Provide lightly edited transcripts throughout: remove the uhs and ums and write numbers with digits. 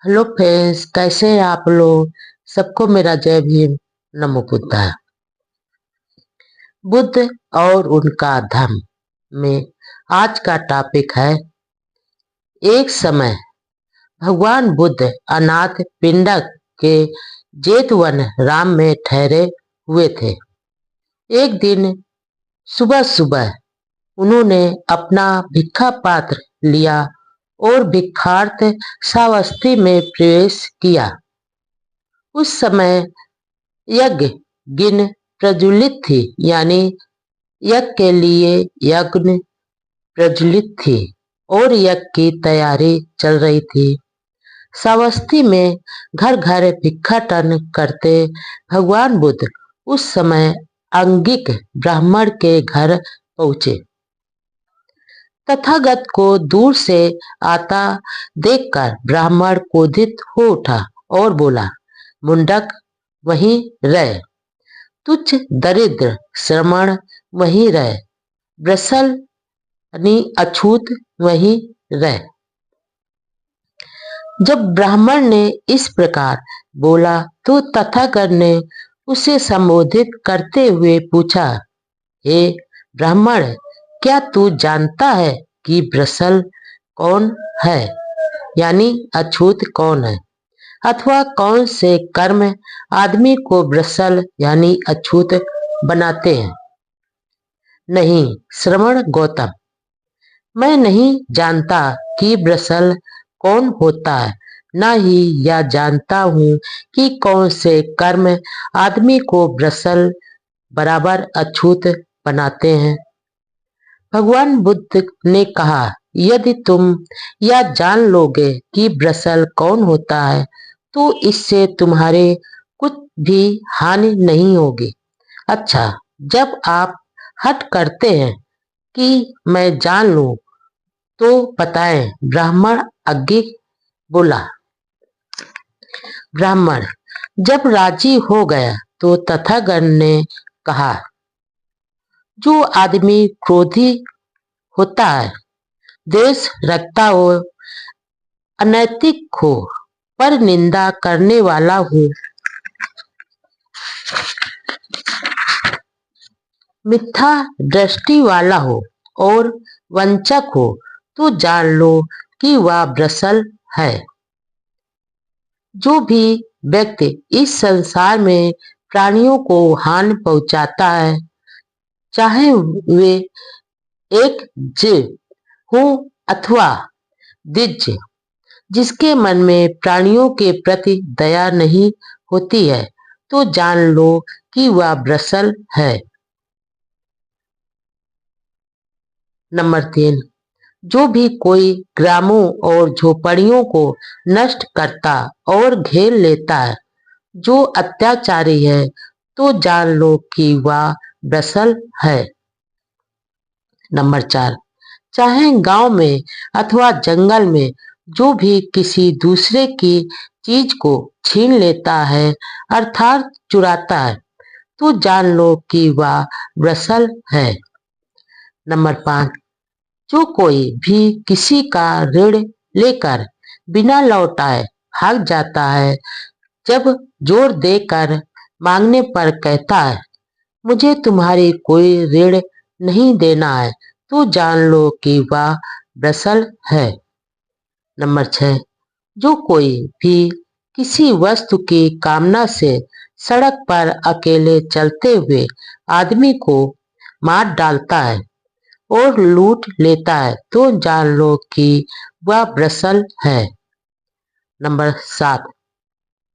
Hello friends, कैसे हैं आप लोग। सबको मेरा जय भीम। नमो बुद्धाय। बुद्ध और उनका धर्म में आज का टॉपिक है। एक समय भगवान बुद्ध अनाथ पिंडक के जेतवन राम में ठहरे हुए थे। एक दिन सुबह सुबह उन्होंने अपना भिक्षा पात्र लिया और भिक्षार्थ श्रावस्ती में प्रवेश किया। उस समय यज्ञ गिन प्रज्वलित थी, यानी यज्ञ के लिए यज्ञ प्रज्वलित थी और यज्ञ की तैयारी चल रही थी। श्रावस्ती में घर घर भिक्षाटन करते भगवान बुद्ध उस समय अंगिक ब्राह्मण के घर पहुंचे। तथागत को दूर से आता देखकर ब्राह्मण क्रोधित हो उठा और बोला, मुंडक वहीं रह, तुच्छ दरिद्र श्रमण वहीं रह, ब्रसल अछूत वहीं रह। जब ब्राह्मण ने इस प्रकार बोला तो तथागत ने उसे संबोधित करते हुए पूछा, हे ब्राह्मण, क्या तू जानता है कि ब्रसल कौन है, यानी अछूत कौन है, अथवा कौन से कर्म आदमी को ब्रसल यानी अछूत बनाते हैं। नहीं श्रवण गौतम, मैं नहीं जानता कि ब्रसल कौन होता है, न ही यह जानता हूँ कि कौन से कर्म आदमी को ब्रसल बराबर अछूत बनाते हैं। भगवान बुद्ध ने कहा, यदि तुम यह जान लोगे कि ब्रसल कौन होता है तो इससे तुम्हारे कुछ भी हानि नहीं होगी। अच्छा, जब आप हठ करते हैं कि मैं जान लूं तो बताएं। ब्राह्मण आगे बोला। ब्राह्मण जब राजी हो गया तो तथागत ने कहा, जो आदमी क्रोधी होता है, द्वेष रखता हो, अनैतिक हो, पर निंदा करने वाला हो, मिथ्या दृष्टि वाला हो और वंचक हो तो जान लो कि वह ब्रसल है। जो भी व्यक्ति इस संसार में प्राणियों को हानि पहुंचाता है, चाहे वे एक जीव हो अथवा द्विज, जिसके मन में प्राणियों के प्रति दया नहीं होती है, तो जान लो कि वह ब्रसल है। नंबर 3, जो भी कोई ग्रामों और झोपड़ियों को नष्ट करता और घेर लेता है, जो अत्याचारी है, तो जान लो कि वह ब्रसल है। नंबर 4, चाहे गांव में अथवा जंगल में जो भी किसी दूसरे की चीज को छीन लेता है अर्थात चुराता है, तो जान लो कि वह ब्रसल है। नंबर 5, जो कोई भी किसी का ऋण लेकर बिना लौटाए भाग जाता है, जब जोर देकर मांगने पर कहता है, मुझे तुम्हारी कोई ऋण नहीं देना है, तो जान लो कि वह ब्रसल है। नंबर 6, जो कोई भी किसी वस्तु की कामना से सड़क पर अकेले चलते हुए आदमी को मार डालता है और लूट लेता है, तो जान लो कि वह ब्रसल है। नंबर 7,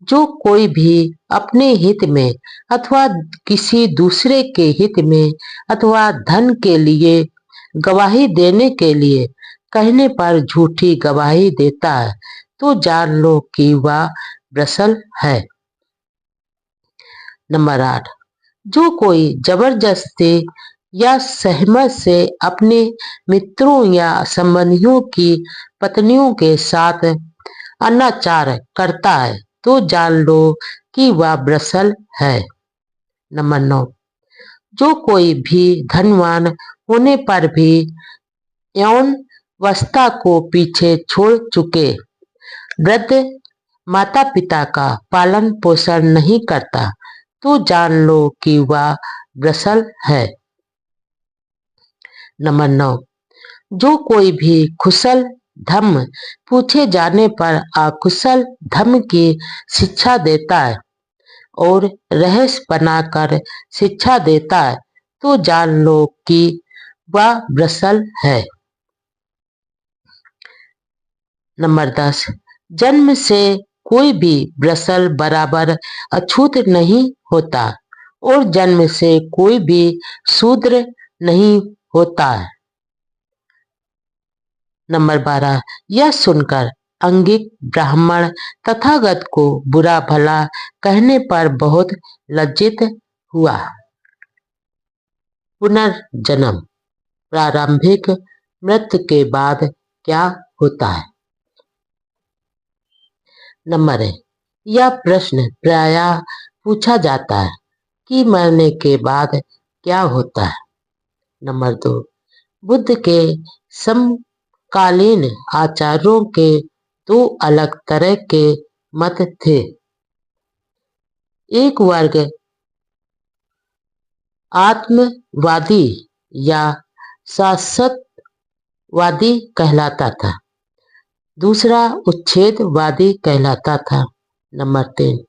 जो कोई भी अपने हित में अथवा किसी दूसरे के हित में अथवा धन के लिए गवाही देने के लिए कहने पर झूठी गवाही देता है, तो जान लो कि वह ब्रसल है। नंबर 8, जो कोई जबरदस्ती या सहमत से अपने मित्रों या संबंधियों की पत्नियों के साथ अनाचार करता है, तो जान लो कि वह ब्रसल है। नंबर 9, जो कोई भी धनवान होने पर भी यौन अवस्था को पीछे छोड़ चुके वृद्ध माता पिता का पालन पोषण नहीं करता तो जान लो कि वह वृषल है। नंबर 9, जो कोई भी कुशल धम्म पूछे जाने पर अकुशल धम्म की शिक्षा देता है और रहस्य बनाकर शिक्षा देता है तो जान लो कि वह वृषल है। नंबर 10, जन्म से कोई भी वृषल बराबर अछूत नहीं होता और जन्म से कोई भी शूद्र नहीं होता है। नंबर 12, यह सुनकर अंगिक ब्राह्मण तथागत को बुरा भला कहने पर बहुत लज्जित हुआ। पुनर्जन्म, प्रारंभिक मृत्यु के बाद क्या होता है? नंबर 1, यह प्रश्न प्रायः पूछा जाता है कि मरने के बाद क्या होता है। नंबर 2, बुद्ध के समकालीन आचार्यों के दो अलग तरह के मत थे। एक वर्ग आत्मवादी या शाश्वतवादी कहलाता था, दूसरा उच्छेदवादी कहलाता था। नंबर 3,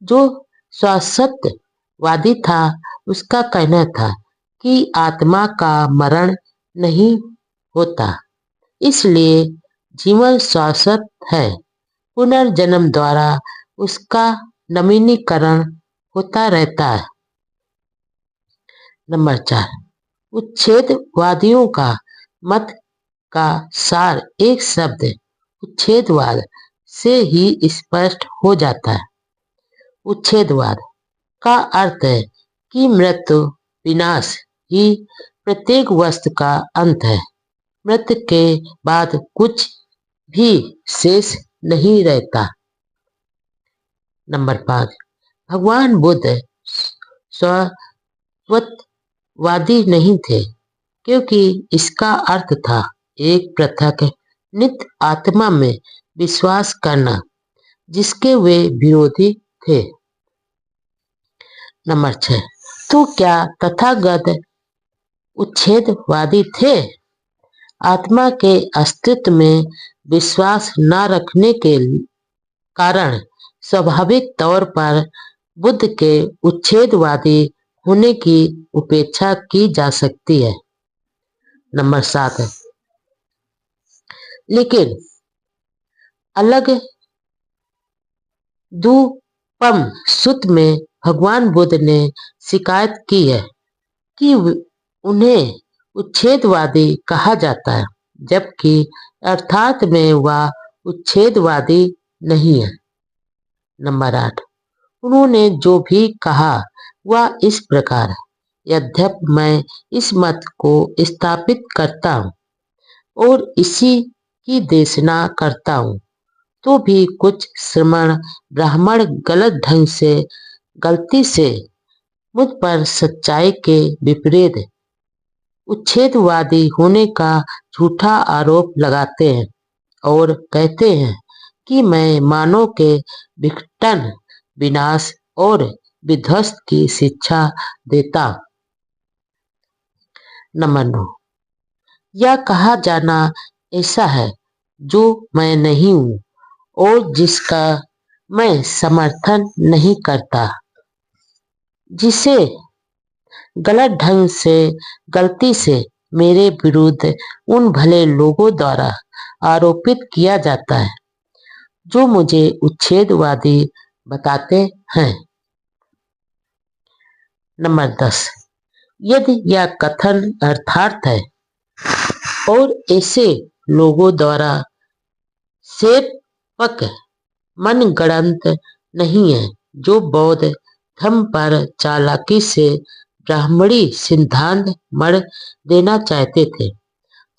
जो शाश्वतवादी था उसका कहना था कि आत्मा का मरण नहीं होता, इसलिए जीवन शाश्वत है, पुनर्जन्म द्वारा उसका नवीनीकरण होता रहता है। नंबर 4, उच्छेदवादियों का मत का सार एक शब्द उच्छेदवाद से ही स्पष्ट हो जाता है। उच्छेदवाद का अर्थ है कि मृत्यु विनाश ही प्रत्येक वस्तु का अंत है, मृत्यु के बाद कुछ भी शेष नहीं रहता। नंबर 5, भगवान बुद्ध शाश्वतवादी नहीं थे क्योंकि इसका अर्थ था एक पृथक नित्य आत्मा में विश्वास करना जिसके वे विरोधी थे। नंबर 6, तो क्या तथागत उच्छेदवादी थे? आत्मा के अस्तित्व में विश्वास न रखने के कारण स्वाभाविक तौर पर बुद्ध के उच्छेदवादी होने की उपेक्षा की जा सकती है। नंबर 7, लेकिन अलग दूपम सूत्र में भगवान बुद्ध ने शिकायत की है कि उन्हें उच्छेदवादी कहा जाता है, जबकि अर्थात में वह उच्छेदवादी नहीं है। नंबर 8, उन्होंने जो भी कहा वह इस प्रकार है, यद्यपि मैं इस मत को स्थापित करता हूँ और इसी की देशना करता हूँ, तो भी कुछ श्रमण ब्राह्मण गलती से मुझ पर सच्चाई के विपरीत उच्छेदवादी होने का झूठा आरोप लगाते हैं और कहते हैं कि मैं मानव के विघटन, विनाश और विध्वंस की शिक्षा देता। नंबर 9, यह कहा जाना ऐसा है जो मैं नहीं हूँ और जिसका मैं समर्थन नहीं करता, जिसे गलत ढंग से गलती से मेरे विरुद्ध उन भले लोगों द्वारा आरोपित किया जाता है जो मुझे उच्छेदवादी बताते हैं। नंबर 10, यदि यह कथन अर्थार्थ है और ऐसे लोगों द्वारा सेपक मनगढ़ंत नहीं है जो बौद्ध धर्म पर चालाकी से ब्राह्मणी सिद्धांत मढ़ देना चाहते थे,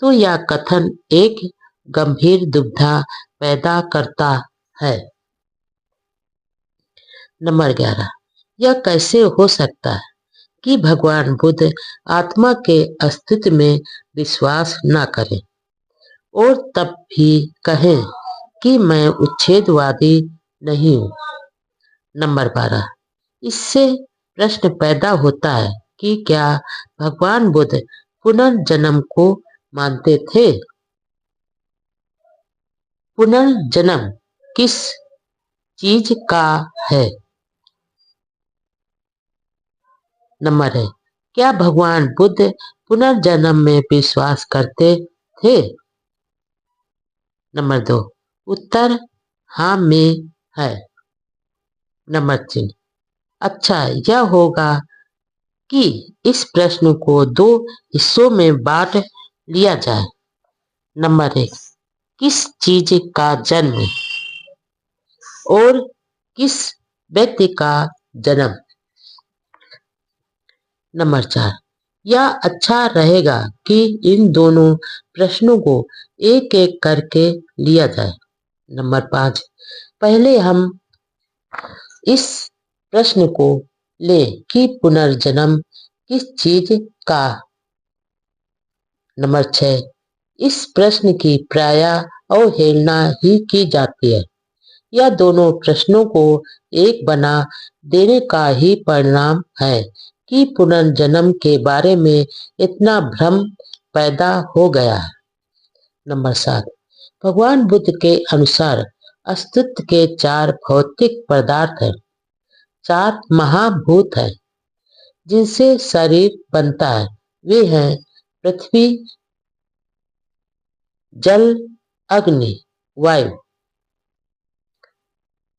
तो यह कथन एक गंभीर दुविधा पैदा करता है। नंबर 11, यह कैसे हो सकता है कि भगवान बुद्ध आत्मा के अस्तित्व में विश्वास न करें और तब भी कहें कि मैं उच्छेदवादी नहीं हूँ। नंबर 12, इससे प्रश्न पैदा होता है कि क्या भगवान बुद्ध पुनर्जन्म को मानते थे? पुनर्जन्म किस चीज का है? नंबर है, क्या भगवान बुद्ध पुनर्जन्म में विश्वास करते थे? नंबर 2, उत्तर हाँ में है। नंबर 3, अच्छा यह होगा कि इस प्रश्न को 2 हिस्सों में बांट लिया जाए। नंबर 1, किस चीज का जन्म और किस व्यक्ति का जन्म? नंबर 4, यह अच्छा रहेगा कि इन दोनों प्रश्नों को एक एक करके लिया जाए। नंबर 5, पहले हम इस प्रश्न को लें कि पुनर्जन्म किस चीज का। नंबर 6, इस प्रश्न की प्रायः अवहेलना ही की जाती है। यह दोनों प्रश्नों को एक बना देने का ही परिणाम है कि पुनर्जन्म के बारे में इतना भ्रम पैदा हो गया है। नंबर 7, भगवान बुद्ध के अनुसार अस्तित्व के 4 भौतिक पदार्थ हैं, 4 महाभूत हैं जिनसे शरीर बनता है। वे हैं पृथ्वी, जल, अग्नि, वायु।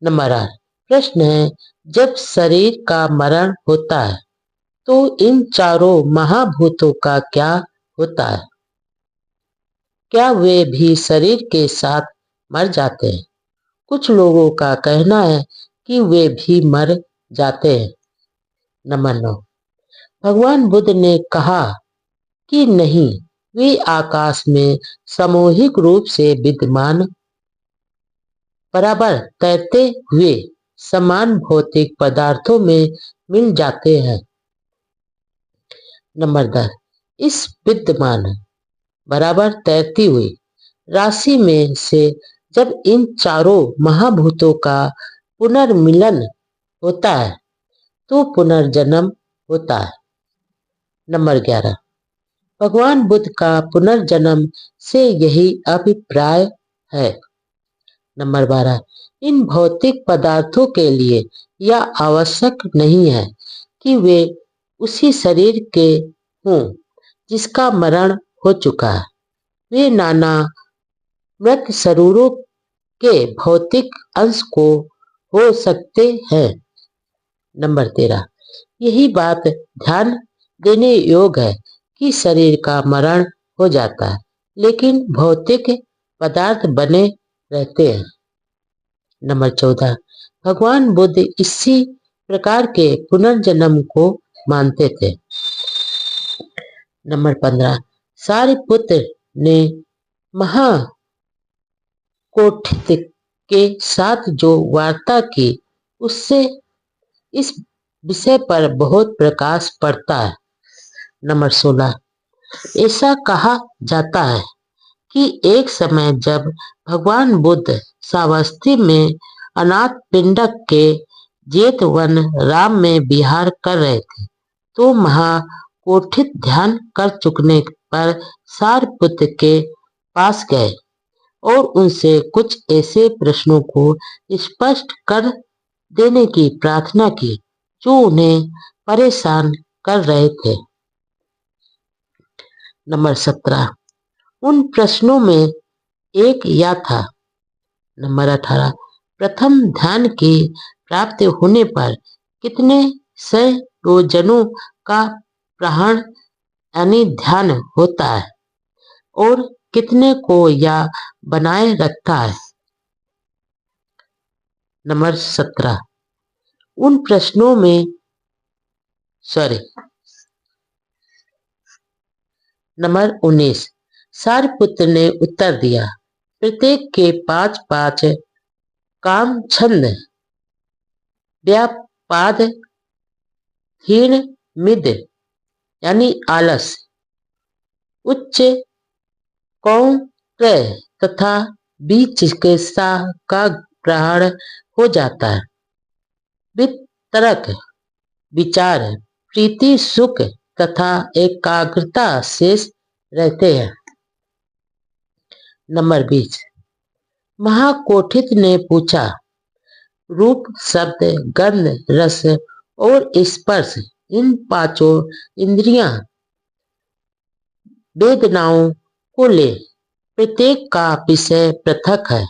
नंबर 8, प्रश्न है, जब शरीर का मरण होता है तो इन चारों महाभूतों का क्या होता है? क्या वे भी शरीर के साथ मर जाते हैं? कुछ लोगों का कहना है कि वे भी मर जाते हैं। नंबर 9, भगवान बुद्ध ने कहा कि नहीं, वे आकाश में सामूहिक रूप से विद्यमान बराबर तैरते हुए समान भौतिक पदार्थों में मिल जाते हैं। नंबर 10, इस विद्यमान बराबर तैरती हुई राशि में से जब इन चारों महाभूतों का पुनर्मिलन होता है तो पुनर्जन्म होता है। नंबर 11, भगवान बुद्ध का पुनर्जन्म से यही अभिप्राय है। नंबर 12, इन भौतिक पदार्थों के लिए यह आवश्यक नहीं है कि वे उसी शरीर के हों जिसका मरण हो चुका है। वे नाना मृत शरीरों के भौतिक अंश को हो सकते हैं। नंबर 13, यही बात ध्यान देने योग्य है कि शरीर का मरण हो जाता है लेकिन भौतिक पदार्थ बने रहते हैं। नंबर 14, भगवान बुद्ध इसी प्रकार के पुनर्जन्म को मानते थे। नंबर 15, सारिपुत्र ने महाकोटित के साथ जो वार्ता की उससे इस विषय पर बहुत प्रकाश पड़ता है। नंबर 16, ऐसा कहा जाता है कि एक समय जब भगवान बुद्ध सावस्ती में अनाथ पिंडक के जेतवन राम में विहार कर रहे थे तो महाकोटित ध्यान कर चुकने पर सारपुत्र के पास गए और उनसे कुछ ऐसे प्रश्नों को स्पष्ट कर देने की प्रार्थना की जो उन्हें परेशान कर रहे थे। नंबर 17, उन प्रश्नों में एक यह था। नंबर 18, प्रथम ध्यान की प्राप्ति होने पर कितने संयोजनों का प्रहण यानी ध्यान होता है और कितने को यह बनाए रखता है? नंबर 17, उन प्रश्नों में नंबर 19, सारपुत्र ने उत्तर दिया, प्रत्येक के 5-5 काम छंद व्यापाद हीन मिद यानी आलस, उच्च कौंत्र तथा भी चिकित्सा का ग्रहण हो जाता है। वितरक विचार, प्रीति, सुख तथा एकाग्रता शेष रहते हैं। नंबर 20। महाकोठित ने पूछा, रूप, शब्द, गंध, रस और स्पर्श, इन पांचों इंद्रियां वेदनाओं को ले, प्रत्येक का विषय पृथक है,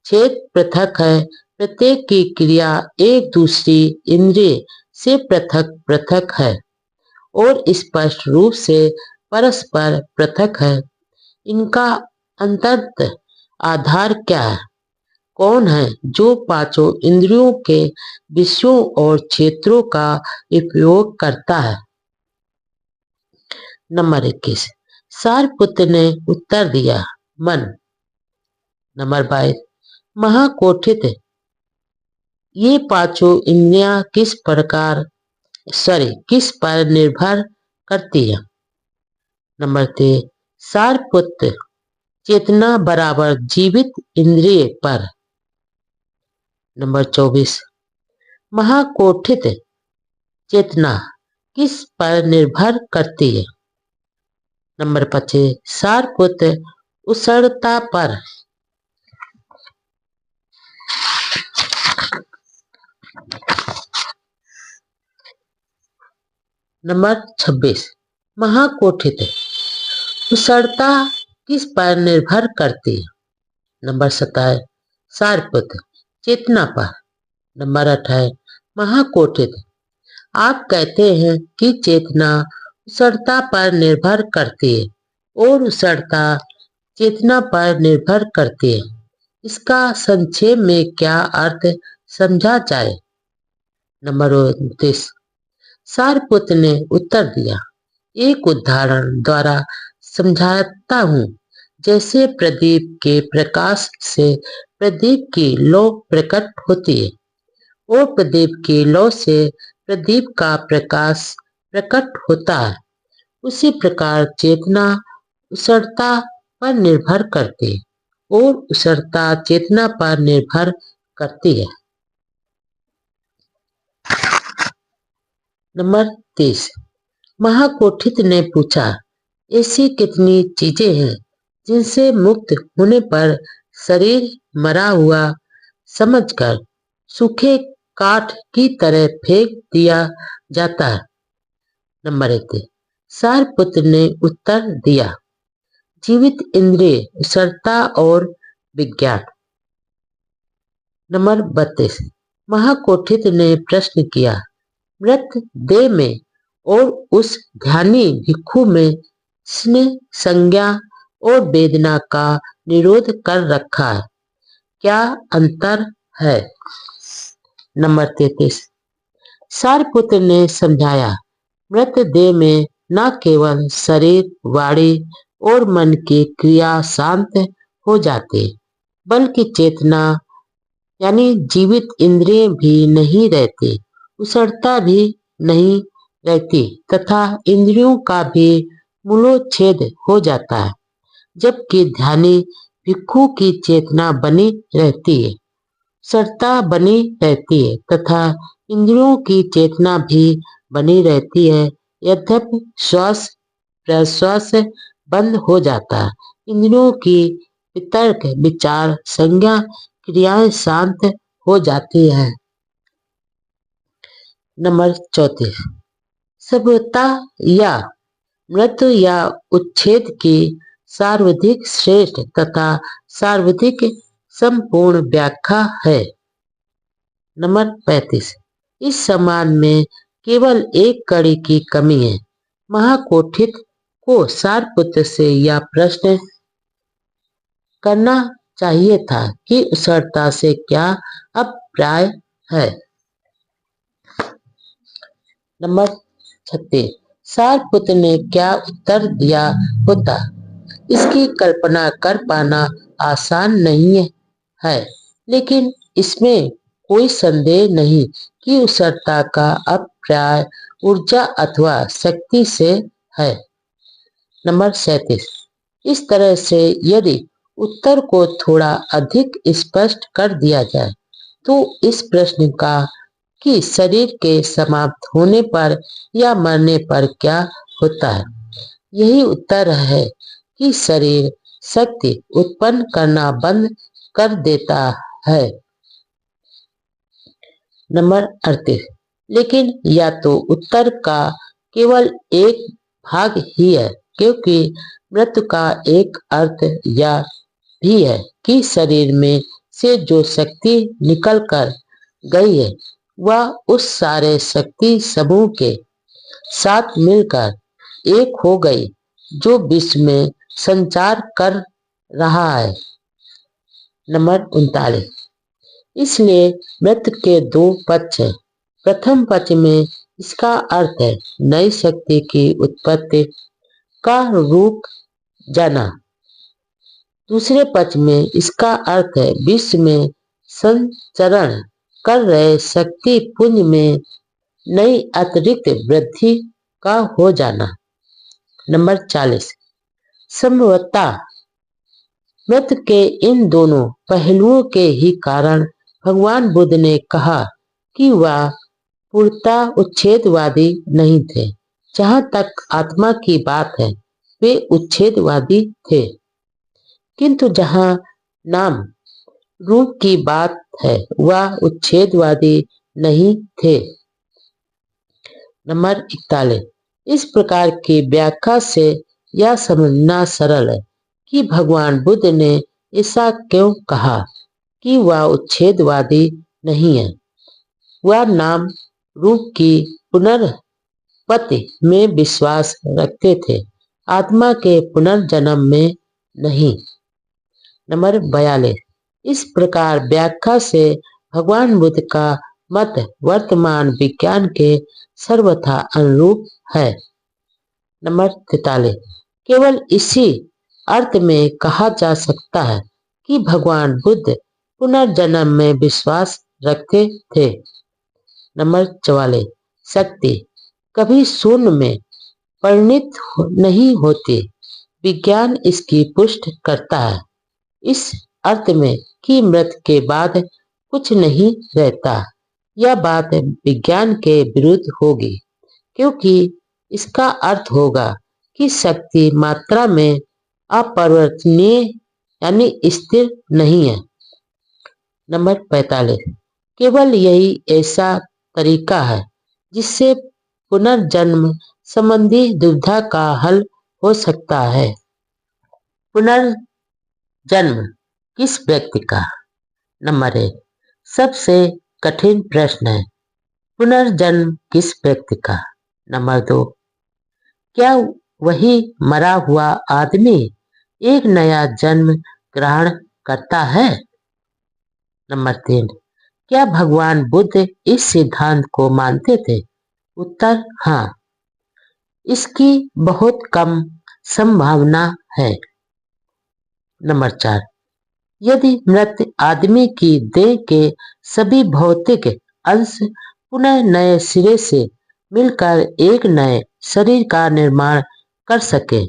छेद पृथक है, प्रत्येक की क्रिया एक दूसरी इंद्रिय से पृथक पृथक है और स्पष्ट रूप से परस्पर पृथक है। इनका अंतत आधार क्या है? कौन है जो पांचों इंद्रियों के विषयों और क्षेत्रों का उपयोग करता है? नंबर 21। सारपुत्र ने उत्तर दिया, मन। नंबर 22। महाकोठित, ये पांचों इंद्रियां किस पर निर्भर करती है? नंबर 23। सारपुत्र, चेतना बराबर जीवित इंद्रिय पर। नंबर 24। महाकोठित, चेतना किस पर निर्भर करती है? नंबर 25। सारपुत्र, उष्णता पर। नंबर 26। महाकोठित, उष्णता किस पर निर्भर करती है? नंबर 27। सारपुत्र, चेतना पर। नंबर 28। महाकोठित, आप कहते हैं कि चेतना उष्णता पर निर्भर करती है और उष्णता चेतना पर निर्भर करती है। इसका संक्षेप में क्या अर्थ समझा जाए? नंबर 29। सारपुत्र ने उत्तर दिया, एक उदाहरण द्वारा समझाता हूँ। जैसे प्रदीप के प्रकाश से प्रदीप की लौ प्रकट होती है और प्रदीप की लौ से प्रदीप का प्रकाश प्रकट होता है, उसी प्रकार चेतना उष्णता पर निर्भर करती है और उष्णता चेतना पर निर्भर करती है। नंबर 30। महाकोठित ने पूछा, ऐसी कितनी चीजें हैं जिनसे मुक्त होने पर शरीर मरा हुआ समझकर सूखे काठ की तरह फेंक दिया जाता है? नंबर 31। सारपुत्र ने उत्तर दिया, जीवित इंद्रिय, उष्णता और विज्ञान। नंबर 32। महाकोठित ने प्रश्न किया, मृत देह में और उस ध्यानी भिक्षु में जिसने संज्ञा और वेदना का निरोध कर रखा है, क्या अंतर है? नंबर 33। सारपुत्र ने समझाया, मृत देह में न केवल शरीर, वाणी और मन की क्रिया शांत हो जाती, बल्कि चेतना यानी जीवित इंद्रिय भी नहीं रहती, उष्णता भी नहीं रहती तथा इंद्रियों का भी मूलोच्छेद हो जाता है, जबकि ध्यानी भिक्षु की चेतना बनी रहती है, उष्णता बनी रहती है तथा इंद्रियों की चेतना भी बनी रहती है। यद्यपि श्वास प्रश्वास बंद हो जाता है, इंद्रियों की वितर्क, विचार, संज्ञा, क्रियाएं शांत हो जाती है। नंबर 34। सभ्यता या मृत्यु या उच्छेद की सर्वाधिक श्रेष्ठ तथा सर्वाधिक संपूर्ण व्याख्या है? नंबर 35। इस सम्मान में केवल एक कड़ी की कमी है। महाकोठित को सारपुत्र से यह प्रश्न करना चाहिए था कि उष्णता से क्या अभिप्राय है? नंबर 36। सारपुत्र ने क्या उत्तर दिया होता, इसकी कल्पना कर पाना आसान नहीं है, लेकिन इसमें कोई संदेह नहीं कि उष्णता का अभिप्राय ऊर्जा अथवा शक्ति से है। नंबर 37। इस तरह से यदि उत्तर को थोड़ा अधिक स्पष्ट कर दिया जाए तो इस प्रश्न का कि शरीर के समाप्त होने पर या मरने पर क्या होता है, यही उत्तर है कि शरीर शक्ति उत्पन्न करना बंद कर देता है। नंबर 38। लेकिन या तो उत्तर का केवल एक भाग ही है, क्योंकि मृत्यु का एक अर्थ यह भी है कि शरीर में से जो शक्ति निकल कर गई है वह उस सारे शक्ति समूह के साथ मिलकर एक हो गई जो विश्व में संचार कर रहा है। नंबर 39। इसलिए मृत्यु के दो पक्ष हैं। प्रथम पक्ष में इसका अर्थ है नई शक्ति की उत्पत्ति का रुक जाना। दूसरे पक्ष में इसका अर्थ है विश्व में संचरण कर रहे शक्ति पुंज में नई अतिरिक्त वृद्धि का हो जाना। नंबर 40। संभवतः मृत्यु के इन दोनों पहलुओं के ही कारण भगवान बुद्ध ने कहा कि वह पूर्णतः उच्छेदवादी नहीं थे। जहां तक आत्मा की बात है वे उच्छेदवादी थे, किंतु जहां नाम रूप की बात है वह उच्छेदवादी नहीं थे। नंबर 41। इस प्रकार की व्याख्या से यह समझना सरल है कि भगवान बुद्ध ने ऐसा क्यों कहा कि वह उच्छेदवादी नहीं है। वह नाम रूप की पुनर्पत्ति में विश्वास रखते थे, आत्मा के पुनर्जन्म में नहीं। नंबर 42। इस प्रकार व्याख्या से भगवान बुद्ध का मत वर्तमान विज्ञान के सर्वथा अनुरूप है। नंबर 43। केवल इसी अर्थ में कहा जा सकता है कि भगवान बुद्ध पुनर्जन्म में विश्वास रखते थे। नंबर 44। शक्ति कभी शून्य में परिणित नहीं होती, विज्ञान इसकी पुष्टि करता है, इस अर्थ में कि मृत्यु के बाद कुछ नहीं रहता। यह बात विज्ञान के विरुद्ध होगी, क्योंकि इसका अर्थ होगा कि शक्ति मात्रा में अपरिवर्तनीय यानी स्थिर नहीं है। नंबर 45। केवल यही ऐसा तरीका है जिससे पुनर्जन्म संबंधी दुविधा का हल हो सकता है। पुनर्जन्म किस व्यक्ति का? नंबर 1। सबसे कठिन प्रश्न है, पुनर्जन्म किस व्यक्ति का? नंबर 2। क्या वही मरा हुआ आदमी एक नया जन्म ग्रहण करता है? नंबर 3। क्या भगवान बुद्ध इस सिद्धांत को मानते थे? उत्तर हाँ, इसकी बहुत कम संभावना है। नंबर 4। यदि मृत आदमी की देह के सभी भौतिक अंश पुनः नए सिरे से मिलकर एक नए शरीर का निर्माण कर सके,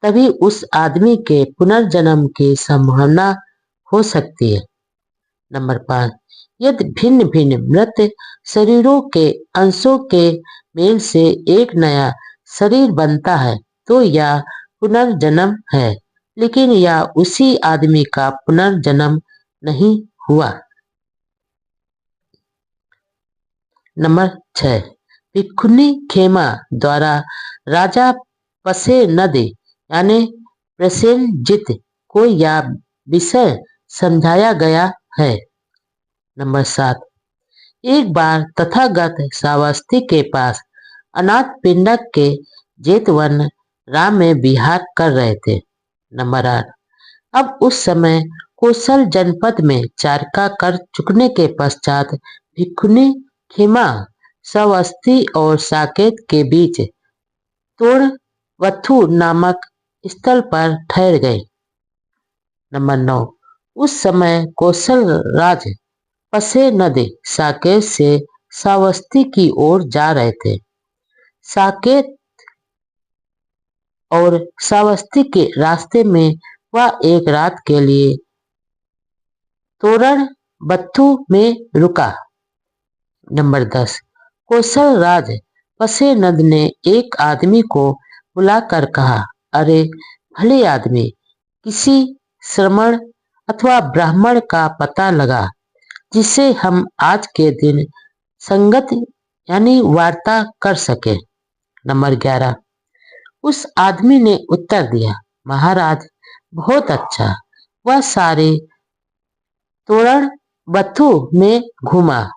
तभी उस आदमी के पुनर्जन्म की संभावना हो सकती है। नंबर 5। यदि भिन्न भिन्न मृत शरीरों के अंशों के मेल से एक नया शरीर बनता है तो यह पुनर्जन्म है, लेकिन यह उसी आदमी का पुनर्जन्म नहीं हुआ। नंबर 6। भिक्खुनी खेमा द्वारा राजा पसेनदे यानी प्रसेनजित को यह विषय समझाया गया है। नंबर 7। एक बार तथागत श्रावस्ती के पास अनाथ पिंडक के जेतवन राम में विहार कर रहे थे। नंबर 8। अब उस समय कौशल जनपद में चारका कर चुकने के पश्चात भिक्खुनी खेमा श्रावस्ती और साकेत के बीच तोड़वथु नामक स्थल पर ठहर गए। नंबर 9। उस समय कौशल राज पसेनदे साकेत से श्रावस्ती की ओर जा रहे थे। साकेत और श्रावस्ती के रास्ते में वह एक रात के लिए तोरण बत्थू में रुका। नंबर 10, कौशल राज पसेनद ने एक आदमी को बुलाकर कहा, अरे भले आदमी, किसी श्रमण अथवा ब्राह्मण का पता लगा जिससे हम आज के दिन संगत यानी वार्ता कर सके। नंबर 11, उस आदमी ने उत्तर दिया, महाराज बहुत अच्छा। वह सारे तोरण बत्थू में घूमा,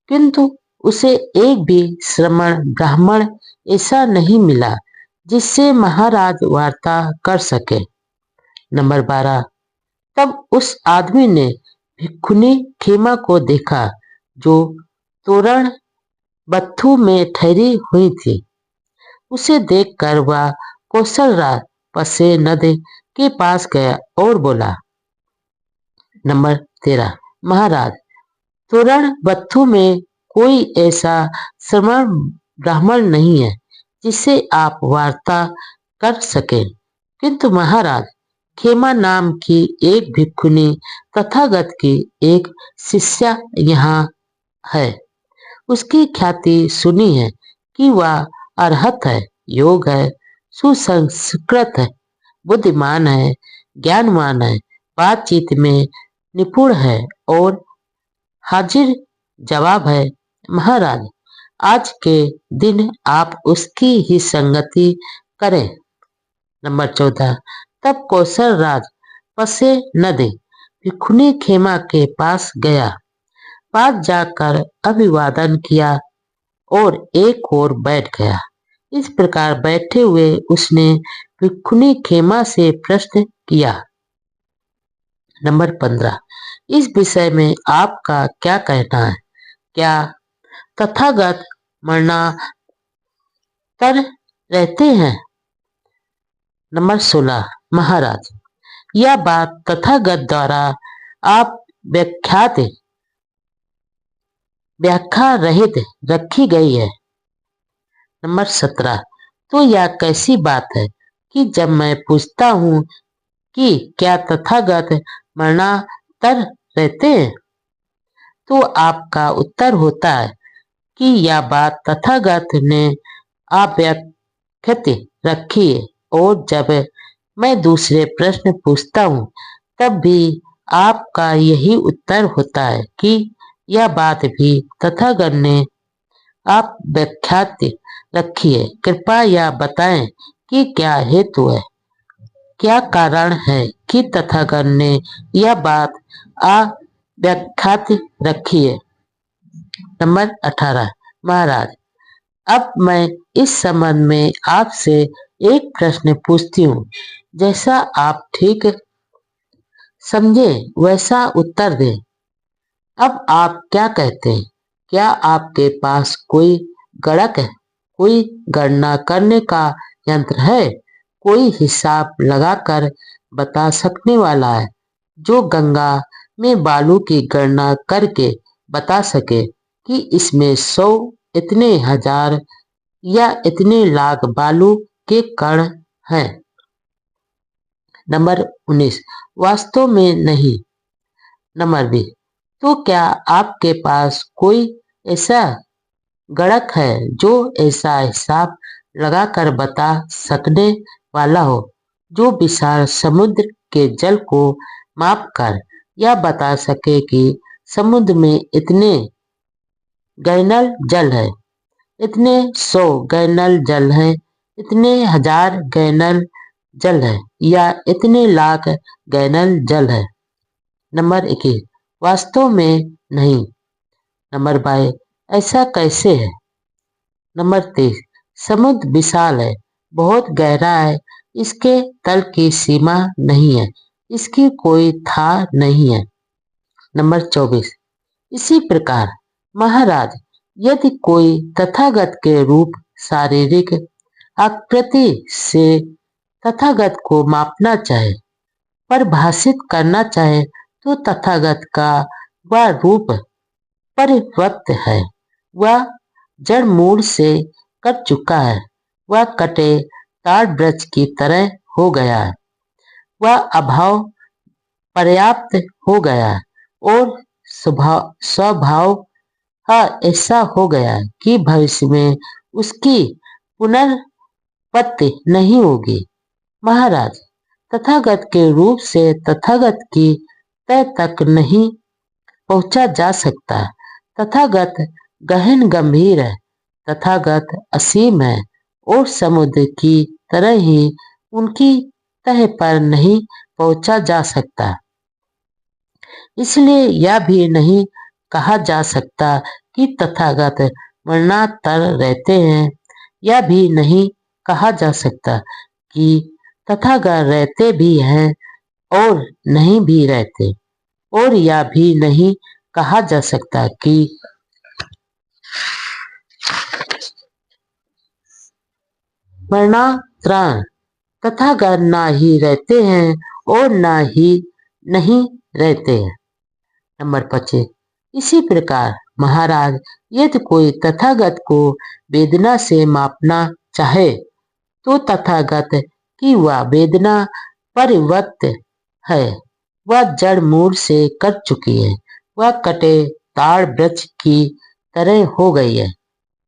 किंतु उसे एक भी श्रमण ब्राह्मण ऐसा नहीं मिला जिससे महाराज वार्ता कर सके। नंबर 12, तब उस आदमी ने भिक्षुनी खेमा को देखा जो तोरण बत्थू में ठहरी हुई थी। उसे देखकर वह कौशलराज पसेनद के पास गया और बोला। नंबर 13, महाराज तोरण बत्थू में कोई ऐसा श्रमण ब्राह्मण नहीं है जिससे आप वार्ता कर सके, किंतु महाराज खेमा नाम की एक भिक्षुनी तथागत की एक शिष्या यहाँ है। उसकी ख्याति सुनी है कि वह अरहत है, योग है, सुसंस्कृत है, बुद्धिमान है, ज्ञानवान है, बातचीत में निपुण है और हाजिर जवाब है। महाराज आज के दिन आप उसकी ही संगति करें। नंबर 14, तब कौशल राज पसेनद भिक्षुनी खेमा के पास गया, पास जाकर अभिवादन किया और एक ओर बैठ गया। इस प्रकार बैठे हुए उसने भिक्षुनी खेमा से प्रश्न किया। नंबर 15, इस विषय में आपका क्या कहना है? क्या तथागत मरणातर रहते हैं? नंबर 16, महाराज यह बात तथागत द्वारा आप व्याख्या रहित रखी गई है। नंबर 17, तो यह कैसी बात है कि जब मैं पूछता हूँ कि क्या तथागत मरणातर रहते हैं, तो आपका उत्तर होता है कि यह बात तथागत ने अव्याख्यात रखी है, और जब मैं दूसरे प्रश्न पूछता हूँ तब भी आपका यही उत्तर होता है कि यह बात भी तथागत ने आप व्याख्यात रखी है। कृपया यह बताएं कि क्या हेतु है, क्या कारण है कि तथागत ने यह बात अव्याख्यात रखी है। नंबर 18, महाराज अब मैं इस संबंध में आपसे एक प्रश्न पूछती हूँ, जैसा आप ठीक समझे वैसा उत्तर दें। अब आप क्या कहते हैं? क्या आपके पास कोई गणक है, कोई गणना करने का यंत्र है, कोई हिसाब लगाकर बता सकने वाला है जो गंगा में बालू की गणना करके बता सके कि इसमें 100, इतने हजार या इतने लाख बालू के कण हैं? नंबर 19, वास्तव में नहीं। नंबर 20, तो क्या आपके पास कोई ऐसा गणक है जो ऐसा हिसाब लगाकर बता सकने वाला हो, जो विशाल समुद्र के जल को मापकर यह बता सके कि समुद्र में इतने गैलन जल है, इतने 100 गैलन जल है, इतने हजार गैलन जल है या इतने लाख गैलन जल है? नंबर 21, वास्तव में नहीं। नंबर 22, ऐसा कैसे है? नंबर 23, समुद्र विशाल है, बहुत गहरा है, इसके तल की सीमा नहीं है, इसकी कोई था नहीं है। नंबर 24, इसी प्रकार महाराज यदि कोई तथागत के रूप शारीरिक आकृति से तथागत को मापना चाहे, परिभाषित करना चाहे, तो तथागत का वह रूप परिवर्त्य है, वह जड़ मूल से कट चुका है, वह कटे ताड़ वृक्ष की तरह हो गया है। वह अभाव पर्याप्त हो गया और स्वभाव ऐसा हो गया कि भविष्य में उसकी पुनर्पत्ति नहीं होगी। महाराज, तथागत के रूप से तथागत की तय तक नहीं पहुंचा जा सकता। तथागत गहन गंभीर है, तथागत असीम है और समुद्र की तरह ही उनकी तह पर नहीं पहुंचा जा सकता। इसलिए यह भी नहीं कहा जा सकता कि तथागत मरणातर रहते हैं। यह भी नहीं कहा जा सकता कि तथागत रहते भी हैं और नहीं भी रहते, और यह भी नहीं कहा जा सकता कि मरणांतरान तथागत ना ही रहते हैं और ना ही नहीं रहते हैं। नंबर 25। इसी प्रकार महाराज, यदि कोई तथागत को वेदना से मापना चाहे तो तथागत की वह वेदना परिवर्त है, वह जड़ मूल से कट चुकी है, वह कटे ताड़ वृक्ष की तरह हो गई है।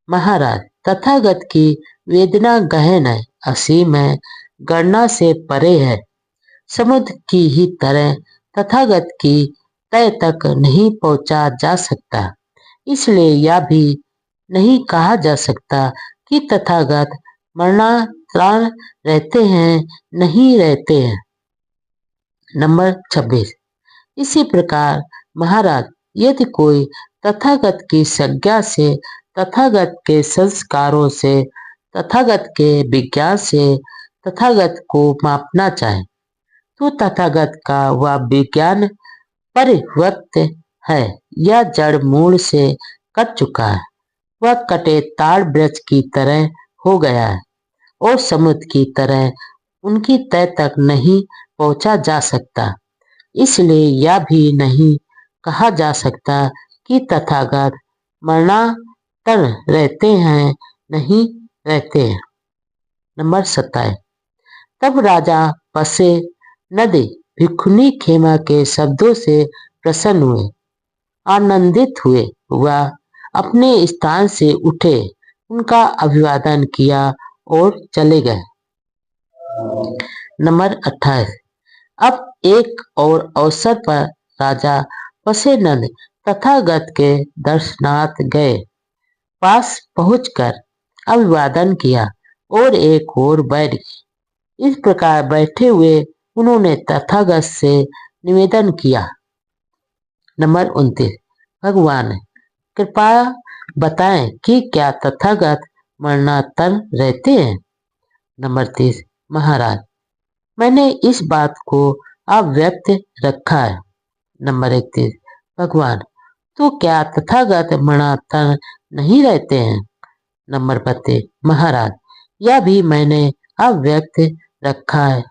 महाराज, तथागत की वेदना गहन है, असीम है, गणना से परे है। समुद्र की ही तरह तथागत की तय तक नहीं पहुंचा जा सकता। इसलिए यह भी नहीं कहा जा सकता कि तथागत मरणांतरान रहते हैं, नहीं रहते हैं। नंबर 26। इसी प्रकार महाराज, यदि कोई तथागत की संज्ञा से, तथागत के संस्कारों से, तथागत के विज्ञान से तथागत को मापना चाहे तो तथागत का वह विज्ञान परिवर्त है, यह जड़ मूल से कट चुका है, वह कटे ताड़ वृक्ष की तरह हो गया है और समुद्र की तरह उनकी तय तक नहीं पहुंचा जा सकता। इसलिए यह भी नहीं कहा जा सकता कि तथागत मरणांतर रहते हैं, नहीं रहते हैं। नंबर 27। तब राजा पसे नदी भिखुनी खेमा के शब्दों से प्रसन्न हुए, आनंदित हुए। वह अपने स्थान से उठे, उनका अभिवादन किया और चले गए। नंबर 28। अब एक और अवसर पर राजा पसेनंद तथागत के दर्शनार्थ गए। पास पहुंचकर अभिवादन किया और एक और बैठ गए। इस प्रकार बैठे हुए उन्होंने तथागत से निवेदन किया। नंबर 29। भगवान, कृपया बताएं कि क्या तथागत मरणांतर रहते हैं? नंबर 30। महाराज, मैंने इस बात को अव्यक्त रखा है। नंबर 31। भगवान, तो क्या तथागत मरणांतर नहीं रहते हैं? नंबर 32। महाराज, यह भी मैंने अव्यक्त रखा है।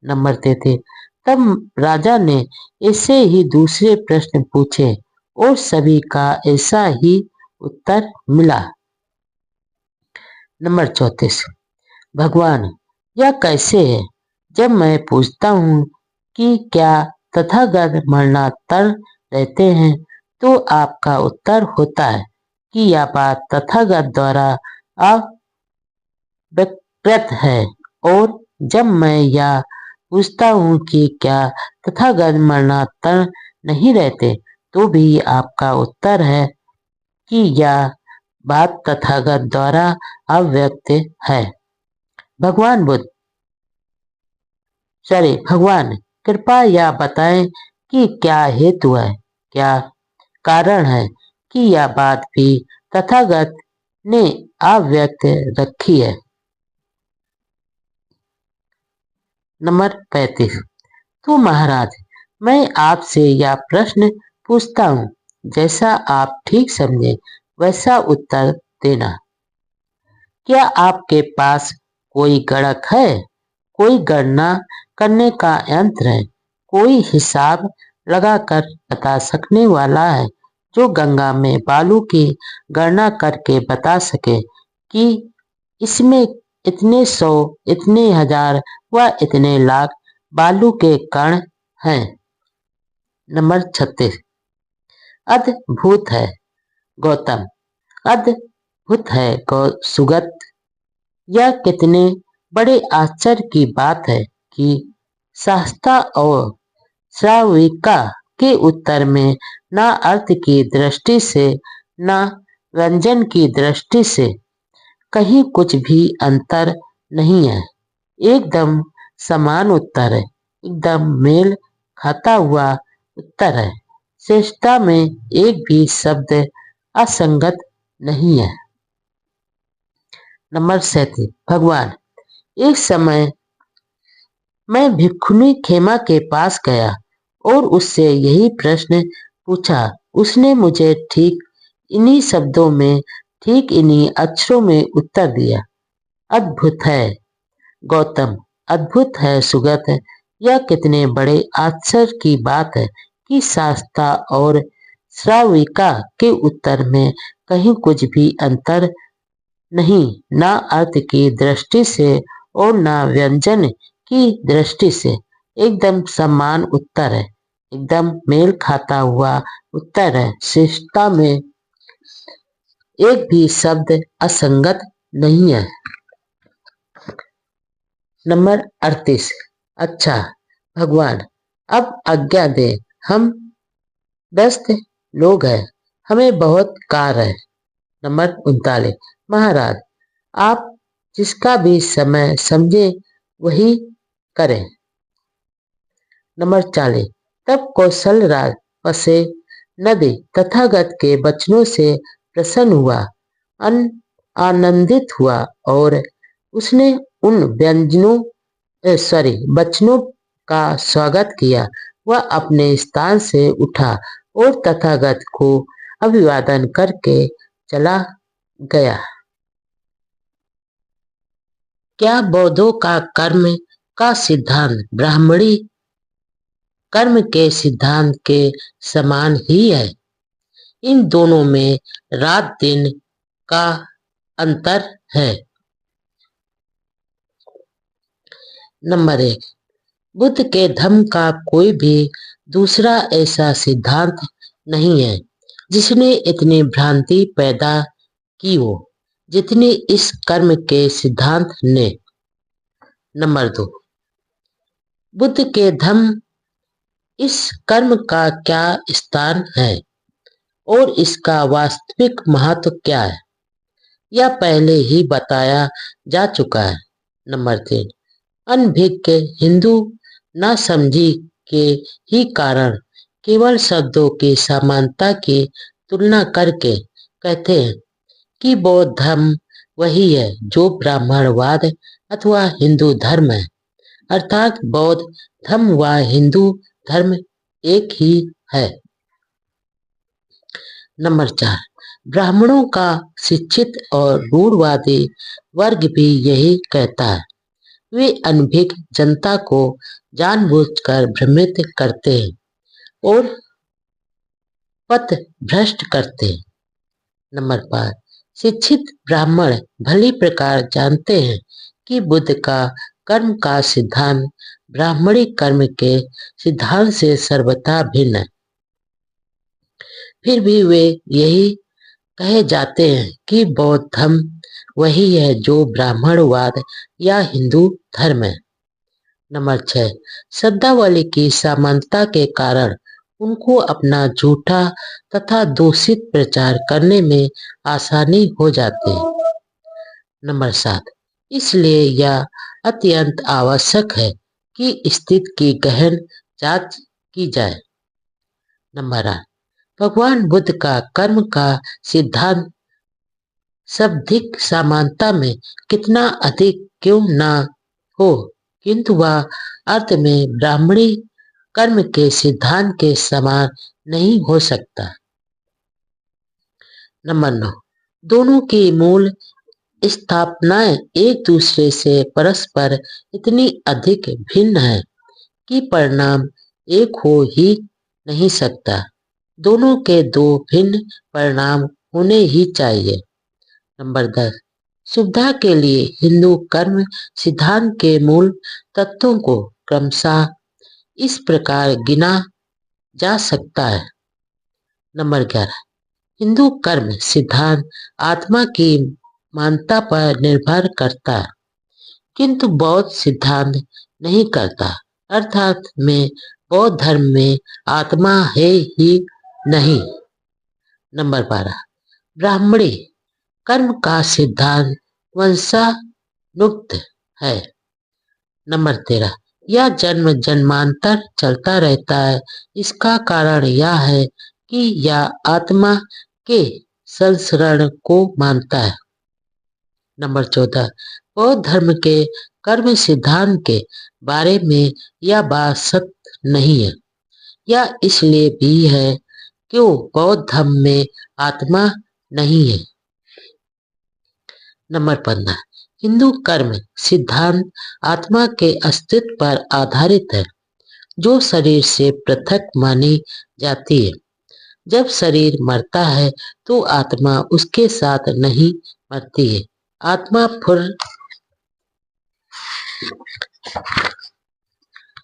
नंबर 33। तब राजा ने ऐसे ही दूसरे प्रश्न पूछे और सभी का ऐसा ही उत्तर मिला। नंबर 34। भगवान, यह कैसे है? जब मैं पूछता हूँ कि क्या तथागत मरणांतर रहते हैं तो आपका उत्तर होता है कि यह बात तथागत द्वारा अव्यक्त है, और जब मैं यह पूछता हूँ कि क्या तथागत मरणांतर नहीं रहते तो भी आपका उत्तर है कि यह बात तथागत द्वारा अव्यक्त है। भगवान, कृपया यह बताएं कि क्या हेतु है, क्या कारण है कि यह बात भी तथागत ने अव्यक्त रखी है। नंबर 35। तो महाराज, मैं आपसे यह प्रश्न पूछता हूँ, जैसा आप ठीक समझे वैसा उत्तर देना। क्या आपके पास कोई गणक है, कोई गणना करने का यंत्र है, कोई हिसाब लगाकर बता सकने वाला है जो गंगा में बालू की गणना करके बता सके कि इसमें इतने 100, इतने हजार व इतने लाख बालू के कण हैं। नंबर 36। अद्भुत है गौतम। अद्भुत है सुगत। यह कितने बड़े आश्चर्य की बात है कि शास्ता और श्राविका के उत्तर में न अर्थ की दृष्टि से न व्यंजन की दृष्टि से कहीं कुछ भी अंतर नहीं है। एकदम समान उत्तर है, एकदम मेल खाता हुआ उत्तर है। श्रेष्ठता में एक भी शब्द असंगत नहीं है। नंबर 37। भगवान। एक समय मैं भिक्षुनी खेमा के पास गया और उससे यही प्रश्न पूछा। उसने मुझे ठीक इन्हीं शब्दों में, ठीक इन्हीं अक्षरों में उत्तर दिया। अद्भुत है गौतम। अद्भुत है सुगत। यह कितने बड़े आश्चर्य की बात है कि शास्ता और श्राविका के उत्तर में कहीं कुछ भी अंतर नहीं, न अर्थ की दृष्टि से और न व्यंजन की दृष्टि से। एकदम समान उत्तर है, एकदम मेल खाता हुआ उत्तर है। श्रेष्ठता में एक भी शब्द असंगत नहीं है। नंबर 38। अच्छा भगवान, अब आज्ञा दे, हम व्यस्त लोग हैं, हमें बहुत कार्य है। नंबर 39। महाराज, आप जिसका भी समय समझे वही करें। नंबर 40। तब कौशल राज पसे नदी तथागत के वचनों से प्रसन्न हुआ, आनंदित हुआ और उसने उन वचनों का स्वागत किया। वह अपने स्थान से उठा और तथागत को अभिवादन करके चला गया। क्या बौद्धों का कर्म का सिद्धांत ब्राह्मणी कर्म के सिद्धांत के समान ही है? इन दोनों में रात दिन का अंतर है। नंबर 1। बुद्ध के धम्म का कोई भी दूसरा ऐसा सिद्धांत नहीं है जिसने इतनी भ्रांति पैदा की हो जितनी इस कर्म के सिद्धांत ने। नंबर 2। बुद्ध के धम्म इस कर्म का क्या स्थान है और इसका वास्तविक महत्व क्या है, यह पहले ही बताया जा चुका है। नंबर 3। अनभिज्ञ हिंदू नासमझी के ही कारण केवल शब्दों की समानता की तुलना करके कहते हैं कि बौद्ध धर्म वही है जो ब्राह्मणवाद अथवा हिंदू धर्म है, अर्थात बौद्ध धर्म व हिंदू धर्म एक ही है। नंबर 4। ब्राह्मणों का शिक्षित और रूढ़वादी वर्ग भी यही कहता है। वे अनभिज्ञ जनता को जानबूझकर भ्रमित करते हैं और पथभ्रष्ट करते हैं। नंबर 5। शिक्षित ब्राह्मण भली प्रकार जानते हैं कि बुद्ध का कर्म का सिद्धांत ब्राह्मणी कर्म के सिद्धांत से सर्वथा भिन्न है। फिर भी वे यही कहे जाते हैं कि बौद्ध धर्म वही है जो ब्राह्मणवाद या हिंदू धर्म है। नंबर 6। शब्दावली की समानता के कारण उनको अपना झूठा तथा दूषित प्रचार करने में आसानी हो जाती है। नंबर 7। इसलिए यह अत्यंत आवश्यक है कि स्थिति की गहन जांच की जाए। नंबर 8। भगवान बुद्ध का कर्म का सिद्धांत शाब्दिक समानता में कितना अधिक क्यों न हो, किंतु वह अर्थ में ब्राह्मणी कर्म के सिद्धांत के समान नहीं हो सकता। नंबर 9। दोनों की मूल स्थापनाएं एक दूसरे से परस्पर इतनी अधिक भिन्न है कि परिणाम एक हो ही नहीं सकता। दोनों के दो भिन्न परिणाम होने ही चाहिए। नंबर 10। सुविधा के लिए हिंदू कर्म सिद्धांत के मूल तत्वों को क्रमशः इस प्रकार गिना जा सकता है। नंबर 11, हिंदू कर्म सिद्धांत आत्मा की मानता पर निर्भर करता है, किंतु बौद्ध सिद्धांत नहीं करता। अर्थात में बौद्ध धर्म में आत्मा है ही नहीं। नंबर 12, ब्राह्मणी कर्म का सिद्धांत वंशानुगत है। नंबर 13, यह जन्म जन्मांतर चलता रहता है। इसका कारण यह है कि यह आत्मा के संसरण को मानता है। नंबर 14, बौद्ध धर्म के कर्म सिद्धांत के बारे में यह बात सत्य नहीं है। यह इसलिए भी है क्यों बौद्ध धर्म में आत्मा नहीं है। नंबर 15, हिंदू कर्म सिद्धांत आत्मा के अस्तित्व पर आधारित है, जो शरीर से पृथक मानी जाती है। जब शरीर मरता है तो आत्मा उसके साथ नहीं मरती है, आत्मा फुर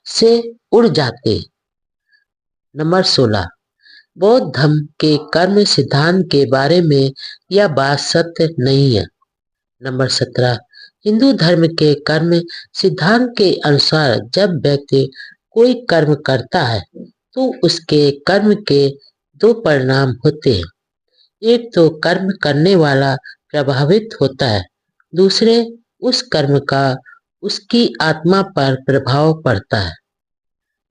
से उड़ जाते। नंबर 16, बौद्ध धर्म के कर्म सिद्धांत के बारे में यह बात सत्य नहीं है। नंबर 17, हिंदू धर्म के कर्म सिद्धांत के अनुसार जब व्यक्ति कोई कर्म करता है तो उसके कर्म के दो परिणाम होते हैं। एक तो कर्म करने वाला प्रभावित होता है, दूसरे उस कर्म का उसकी आत्मा पर प्रभाव पड़ता है।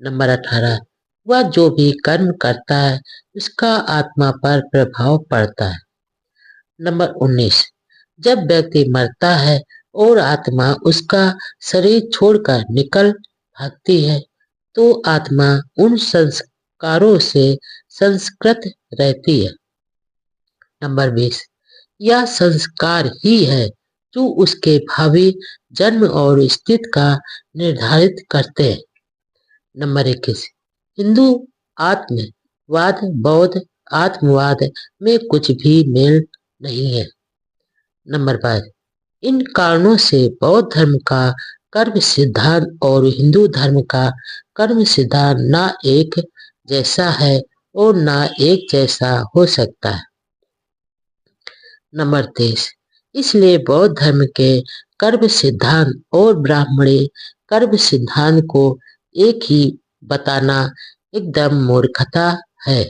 नंबर 18, वह जो भी कर्म करता है उसका आत्मा पर प्रभाव पड़ता है। नंबर 19, जब व्यक्ति मरता है और आत्मा उसका शरीर छोड़कर निकल भागती है तो आत्मा उन संस्कारों से संस्कृत रहती है। नंबर 20, यह संस्कार ही है जो उसके भावी जन्म और स्थिति का निर्धारित करते हैं। नंबर 21, हिंदू आत्मवाद बौद्ध आत्मवाद में कुछ भी मेल नहीं है। नंबर 22, इन कारणों से बौद्ध धर्म का कर्म सिद्धांत और हिंदू धर्म का कर्म सिद्धांत ना एक जैसा है और ना एक जैसा हो सकता है। नंबर 23, इसलिए बौद्ध धर्म के कर्म सिद्धांत और ब्राह्मणी कर्म सिद्धांत को एक ही बताना एकदम मूर्खता है।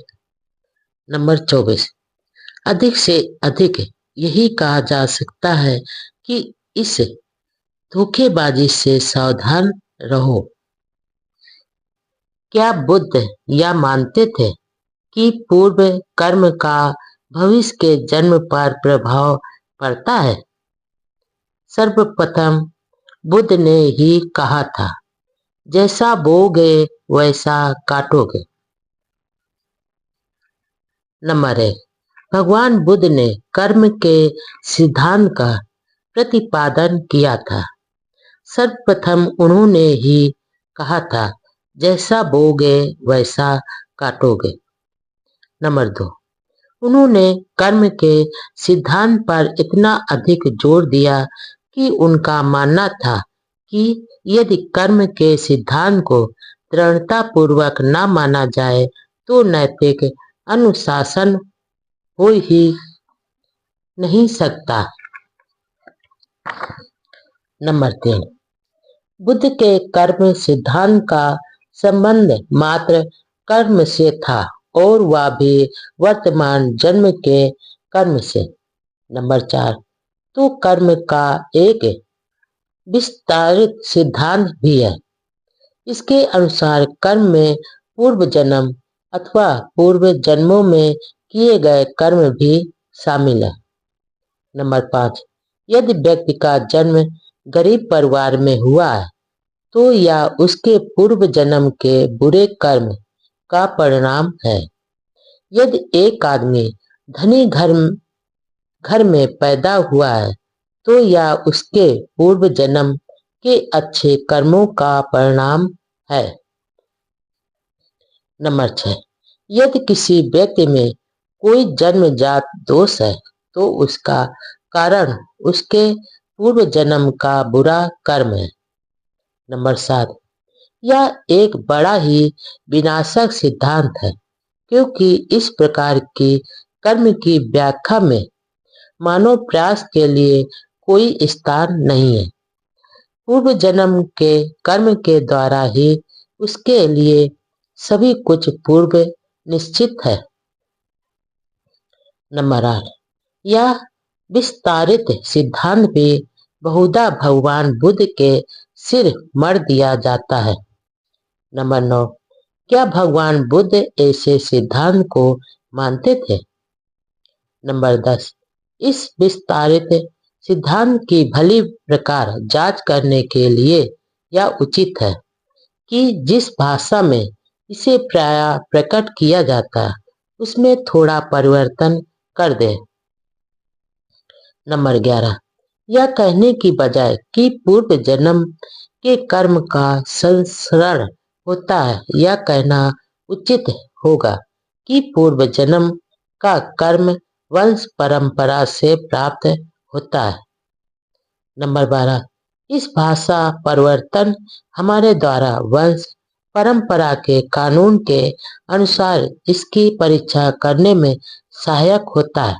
नंबर 24, अधिक से अधिक यही कहा जा सकता है कि इस धोखेबाजी से सावधान रहो। क्या बुद्ध यह मानते थे कि पूर्व कर्म का भविष्य के जन्म पर प्रभाव पड़ता है? सर्वप्रथम बुद्ध ने ही कहा था, जैसा बोगे वैसा काटोगे। नंबर 1, भगवान बुद्ध ने कर्म के सिद्धांत का प्रतिपादन किया था। सर्वप्रथम उन्होंने ही कहा था, जैसा बोगे वैसा काटोगे। नंबर 2, उन्होंने कर्म के सिद्धांत पर इतना अधिक जोर दिया कि उनका मानना था कि यदि कर्म के सिद्धांत को दृढ़तापूर्वक न माना जाए तो नैतिक अनुशासन हो ही नहीं सकता। नंबर 3, बुद्ध के कर्म सिद्धांत का संबंध मात्र कर्म से था और वह भी वर्तमान जन्म के कर्म से। नंबर 4, तो कर्म का एक विस्तारित सिद्धांत भी है। इसके अनुसार कर्म में पूर्व जन्म अथवा पूर्व जन्मों में किए गए कर्म भी शामिल है। नंबर 5, यदि व्यक्ति का जन्म गरीब परिवार में हुआ है तो यह उसके पूर्व जन्म के बुरे कर्म का परिणाम है। यदि एक आदमी धनी घर में पैदा हुआ है तो यह उसके पूर्व जन्म के अच्छे कर्मों का परिणाम है। नंबर 6, यदि किसी व्यक्ति में कोई जन्मजात दोष है तो उसका कारण उसके पूर्व जन्म का बुरा कर्म है। नंबर 7, यह एक बड़ा ही विनाशक सिद्धांत है, क्योंकि इस प्रकार की कर्म की व्याख्या में मानव प्रयास के लिए कोई स्थान नहीं है। पूर्व जन्म के कर्म के द्वारा ही उसके लिए सभी कुछ पूर्व निश्चित है। नंबर 8, यह विस्तारित सिद्धांत भी बहुधा भगवान बुद्ध के सिर मर दिया जाता है। नंबर 9, क्या भगवान बुद्ध ऐसे सिद्धांत को मानते थे? नंबर 10, इस विस्तारित सिद्धांत की भली प्रकार जांच करने के लिए यह उचित है कि जिस भाषा में इसे प्रायः प्रकट किया जाता है उसमें थोड़ा परिवर्तन कर दे। नंबर 11, यह कहने की बजाय कि पूर्व जन्म के कर्म का संस्मरण होता है, यह कहना उचित होगा कि पूर्व जन्म का कर्म वंश परंपरा से प्राप्त होता है। नंबर 12, इस भाषा परिवर्तन हमारे द्वारा वंश परंपरा के कानून के अनुसार इसकी परीक्षा करने में सहायक होता है।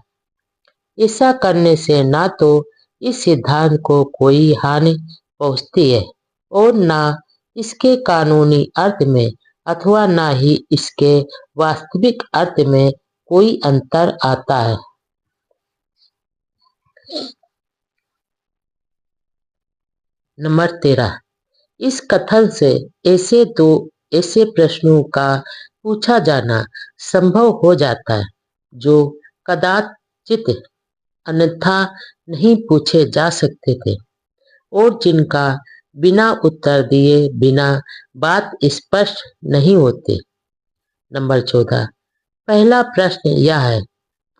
ऐसा करने से ना तो इस सिद्धांत को कोई हानि पहुंचती है और ना इसके कानूनी अर्थ में अथवा ना ही इसके वास्तविक अर्थ में कोई अंतर आता है। नंबर 13, इस कथन से ऐसे प्रश्नों का पूछा जाना संभव हो जाता है जो कदाचित अन्यथा नहीं पूछे जा सकते थे और जिनका बिना उत्तर दिए बिना बात स्पष्ट नहीं होती। नंबर 14, पहला प्रश्न यह है,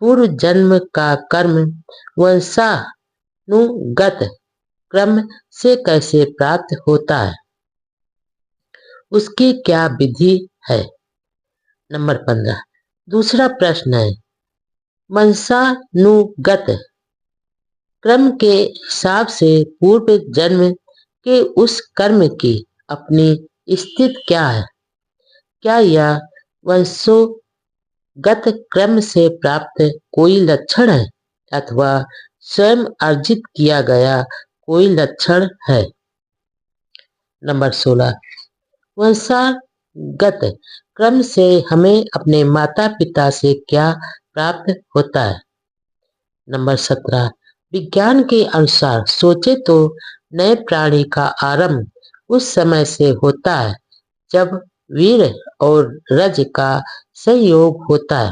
पूर्व जन्म का कर्म वंशानुगत क्रम से कैसे प्राप्त होता है? उसकी क्या विधि है? नंबर 15, दूसरा प्रश्न है, वंशानुगत क्रम के हिसाब से पूर्व जन्म के उस कर्म की अपनी स्थिति क्या है? क्या यह वंशोगत क्रम से प्राप्त कोई लक्षण है अथवा स्वयं अर्जित किया गया कोई लक्षण है? नंबर 16, वंशागत क्रम से हमें अपने माता पिता से क्या प्राप्त होता है? नंबर 17, विज्ञान के अनुसार सोचे तो नए प्राणी का आरंभ उस समय से होता है जब वीर और रज का संयोग होता है।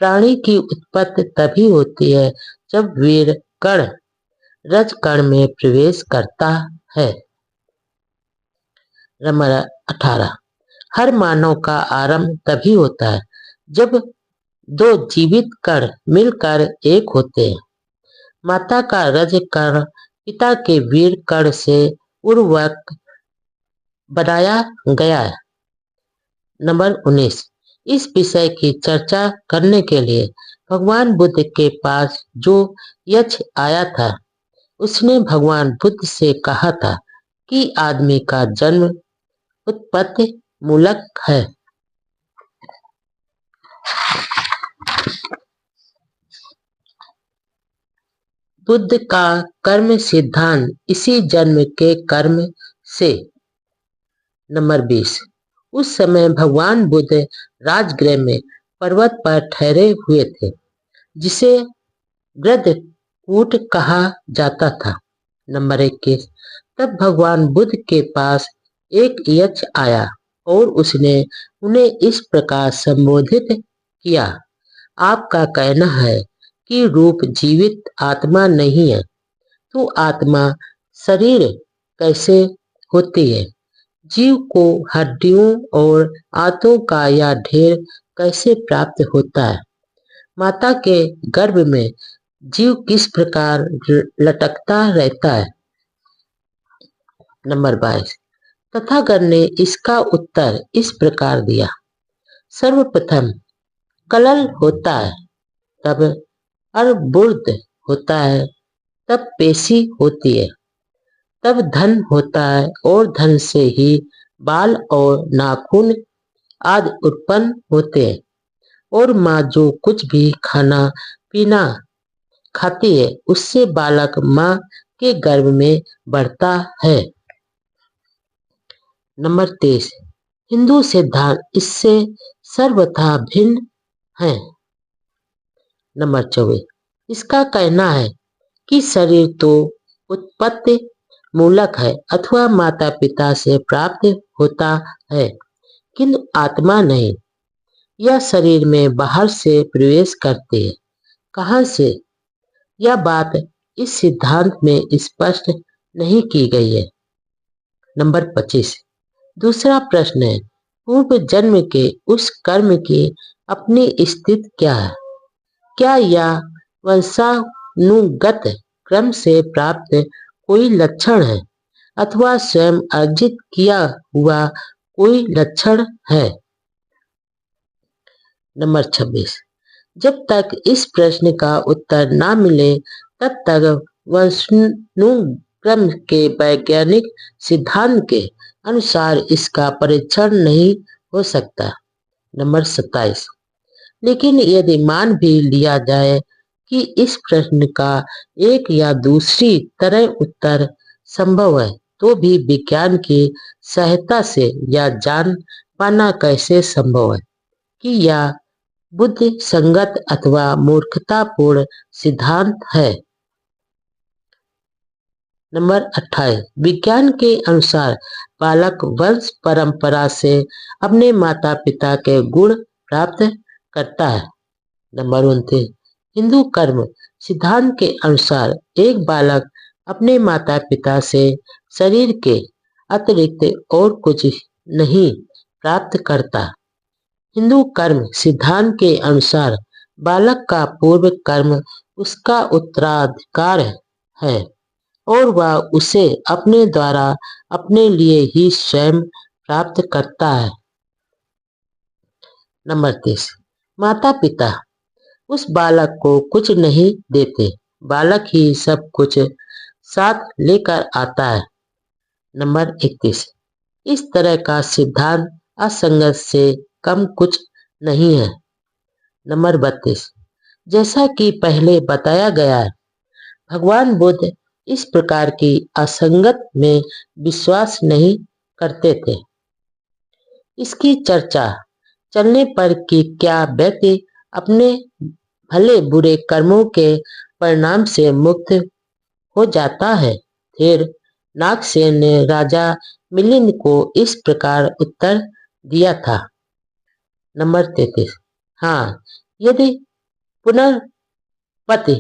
प्राणी की उत्पत्ति तभी होती है जब वीर कण रज कण में प्रवेश करता है। नंबर 18, हर मानव का आरंभ तभी होता है जब दो जीवित कण मिलकर एक होते हैं। माता का रज कण पिता के वीर कण से उर्वरक बनाया गया है। नंबर 19, इस विषय की चर्चा करने के लिए भगवान बुद्ध के पास जो यक्ष आया था उसने भगवान बुद्ध से कहा था कि आदमी का जन्म उत्पत्ति मूलक है। बुद्ध का कर्म सिद्धांत इसी जन्म के कर्म से। नंबर 20, उस समय भगवान बुद्ध राजगृह में पर्वत पर ठहरे हुए थे जिसे गृद्धकूट कहा जाता था। नंबर 21, तब भगवान बुद्ध के पास एक यक्ष आया और उसने उन्हें इस प्रकार संबोधित किया, आपका कहना है कि रूप जीवित आत्मा नहीं है, तो आत्मा शरीर कैसे होती है? जीव को हड्डियों और आंतों का यह ढेर कैसे प्राप्त होता है? माता के गर्भ में जीव किस प्रकार लटकता रहता है? नंबर 22, तथागत ने इसका उत्तर इस प्रकार दिया, सर्वप्रथम कलल होता है, तब अर्बुद होता है, तब पेशी होती है, तब धन होता है और धन से ही बाल और नाखून आदि उत्पन्न होते हैं और माँ जो कुछ भी खाना पीना खाती है उससे बालक माँ के गर्भ में बढ़ता है। नंबर 23, हिंदू सिद्धांत इससे सर्वथा भिन्न है। नंबर 24, इसका कहना है कि शरीर तो उत्पत्ति मूलक है अथवा माता पिता से प्राप्त होता है किंतु आत्मा नहीं। यह शरीर में बाहर से प्रवेश करती है। कहाँ से? यह बात इस सिद्धांत में स्पष्ट नहीं की गई है। नंबर 25, दूसरा प्रश्न है, पूर्व जन्म के उस कर्म की अपनी स्थिति क्या है? क्या यह वंशानुगत क्रम से प्राप्त कोई लक्षण है अथवा स्वयं अर्जित किया हुआ कोई लक्षण है? नंबर 26, जब तक इस प्रश्न का उत्तर न मिले तब तक वंशानुक्रम के वैज्ञानिक सिद्धांत के अनुसार इसका परीक्षण नहीं हो सकता। नंबर 27, लेकिन यदि मान भी लिया जाए कि इस प्रश्न का एक या दूसरी तरह उत्तर संभव है तो भी विज्ञान की सहायता से यह जान पाना कैसे संभव है कि यह बुद्धि संगत अथवा मूर्खतापूर्ण सिद्धांत है। नंबर 28, विज्ञान के अनुसार बालक वंश परंपरा से अपने माता पिता के गुण प्राप्त करता है। नंबर 29, हिंदू कर्म सिद्धांत के अनुसार एक बालक अपने माता पिता से शरीर के अतिरिक्त और कुछ नहीं प्राप्त करता। हिंदू कर्म सिद्धांत के अनुसार बालक का पूर्व कर्म उसका उत्तराधिकार है और वह उसे अपने द्वारा अपने लिए ही स्वयं प्राप्त करता है। नंबर 30, माता पिता उस बालक को कुछ नहीं देते, बालक ही सब कुछ साथ लेकर आता है। नंबर 31, इस तरह का सिद्धांत असंगत से कम कुछ नहीं है। नंबर 32, जैसा कि पहले बताया गया है, भगवान बुद्ध इस प्रकार की असंगत में विश्वास नहीं करते थे। इसकी चर्चा चलने पर कि क्या व्यक्ति अपने भले बुरे कर्मों के परिणाम से मुक्त हो जाता है। फिर नागसेन ने राजा मिलिंद को इस प्रकार उत्तर दिया था। नंबर 33, हाँ, यदि पुनर्पति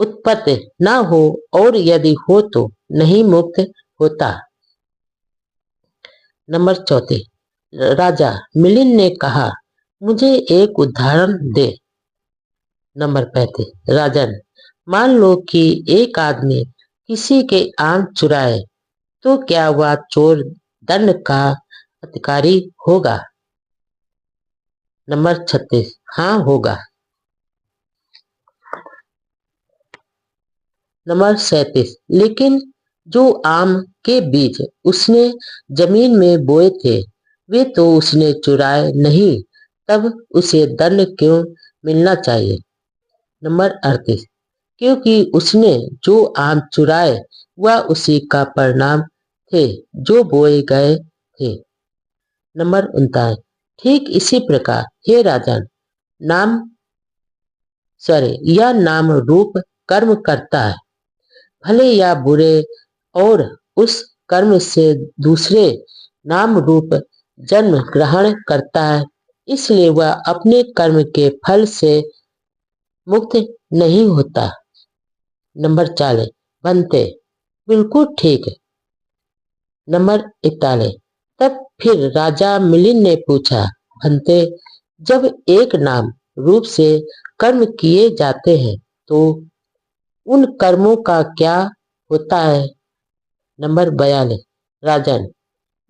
उत्पत्ति न हो और यदि हो तो नहीं मुक्त होता। नंबर 34, राजा मिलिंद ने कहा, मुझे एक उदाहरण दे। नंबर 35, राजन, मान लो कि एक आदमी किसी के आम चुराए तो क्या वह चोर दंड का अधिकारी होगा? नंबर 36, हाँ होगा। नंबर 37, लेकिन जो आम के बीज उसने जमीन में बोए थे वे तो उसने चुराए नहीं, तब उसे दंड क्यों मिलना चाहिए? नंबर 38, क्योंकि उसने जो आम चुराए वह उसी का परिणाम थे जो बोए गए थे। नंबर 39, ठीक इसी प्रकार हे राजन, यह नाम रूप कर्म करता है, भले या बुरे, और उस कर्म से दूसरे नाम रूप जन्म ग्रहण करता है, इसलिए वह अपने कर्म के फल से मुक्त नहीं होता। नंबर 40, बनते, बिल्कुल ठीक है। नंबर 41, तब फिर राजा मिलिंद ने पूछा, भंते, जब एक नाम रूप से कर्म किए जाते हैं तो उन कर्मों का क्या होता है? नंबर 42, राजन,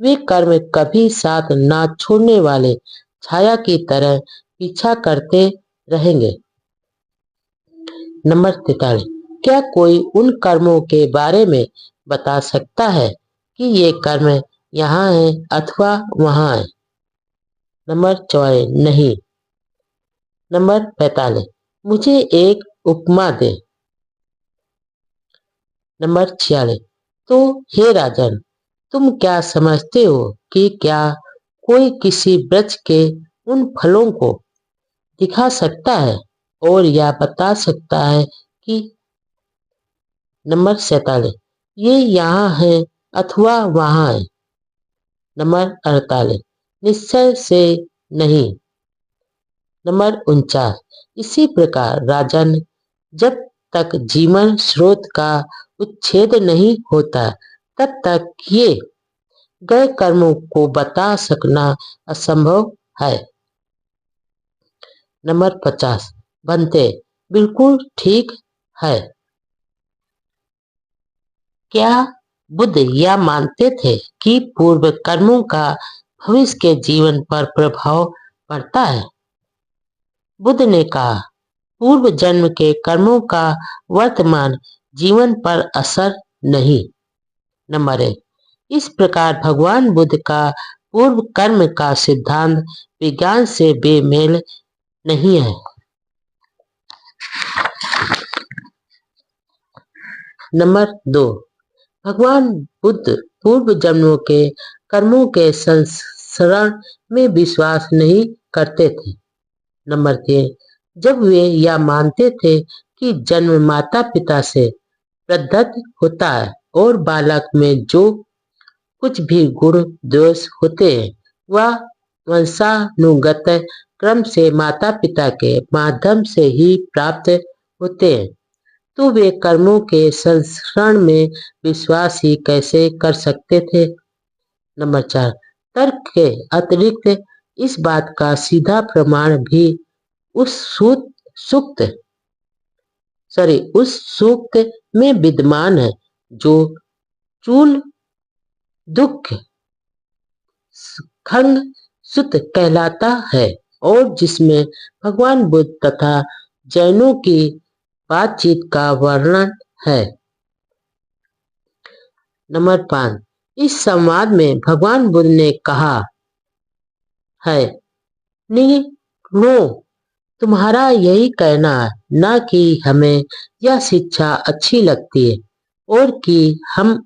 वे कर्म कभी साथ ना छोड़ने वाले छाया की तरह पीछा करते रहेंगे। नंबर 43, क्या कोई उन कर्मों के बारे में बता सकता है कि ये कर्म यहाँ है अथवा वहाँ है। नंबर 44 नहीं। नंबर 45 मुझे एक उपमा दे। नंबर 46 तो हे राजन, तुम क्या समझते हो कि क्या कोई किसी वृक्ष के उन फलों को दिखा सकता है और या बता सकता है कि नंबर 47 ये यहाँ है अथवा वहाँ है। नंबर 48 निश्चय से नहीं। नंबर 49 इसी प्रकार राजन, जब तक जीवन स्रोत का उच्छेद नहीं होता तब तक ये गए कर्मों को बता सकना असंभव है। नंबर 50 बनते बिल्कुल ठीक है। क्या बुद्ध यह मानते थे कि पूर्व कर्मों का भविष्य के जीवन पर प्रभाव पड़ता है? बुद्ध ने कहा पूर्व जन्म के कर्मों का वर्तमान जीवन पर असर नहीं। नंबर 1 इस प्रकार भगवान बुद्ध का पूर्व कर्म का सिद्धांत विज्ञान से बेमेल नहीं है। नंबर 2 भगवान बुद्ध पूर्व जन्मों के कर्मों के संस्करण में विश्वास नहीं करते थे। नंबर 3 जब वे यह मानते थे कि जन्म माता पिता से प्रदत्त होता है और बालक में जो कुछ भी गुण दोष होते हैं वह वंशानुगत क्रम से माता पिता के माध्यम से ही प्राप्त होते हैं, तो वे कर्मों के संस्करण में विश्वास ही कैसे कर सकते थे। नंबर 4 तर्क के अतिरिक्त इस बात का सीधा प्रमाण भी उस सूक्त में विद्यमान है जो चूल दुख खंग सुत कहलाता है और जिसमें भगवान बुद्ध तथा जैनों की बातचीत का वर्णन है। नंबर 5 इस संवाद में भगवान बुद्ध ने कहा है निगणों, तुम्हारा यही कहना है न कि हमें यह शिक्षा अच्छी लगती है और कि हम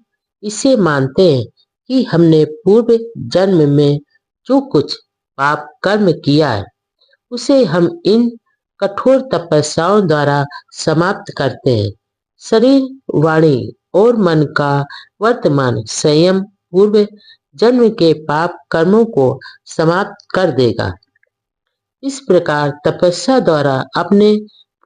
इसे मानते हैं कि हमने पूर्व जन्म में जो कुछ पाप कर्म किया है उसे हम इन कठोर तपस्याओं द्वारा समाप्त करते हैं। शरीर, वाणी और मन का वर्तमान संयम पूर्व जन्म के पाप कर्मों को समाप्त कर देगा। इस प्रकार तपस्या द्वारा अपने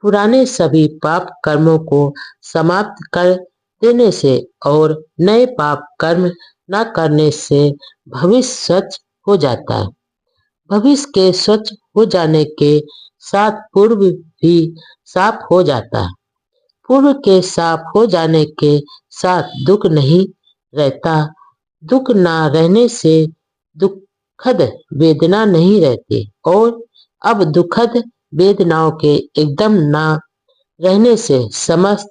पुराने सभी पाप कर्मों को समाप्त कर देने से और नए पाप कर्म न करने से भविष्य स्वच्छ हो जाता है। भविष्य के स्वच्छ हो जाने के साथ पूर्व भी साफ हो जाता है। पूर्व के साफ हो जाने के साथ दुख नहीं रहता। दुख ना रहने से दुखद वेदना नहीं रहती और अब दुखद वेदनाओं के एकदम ना रहने से समस्त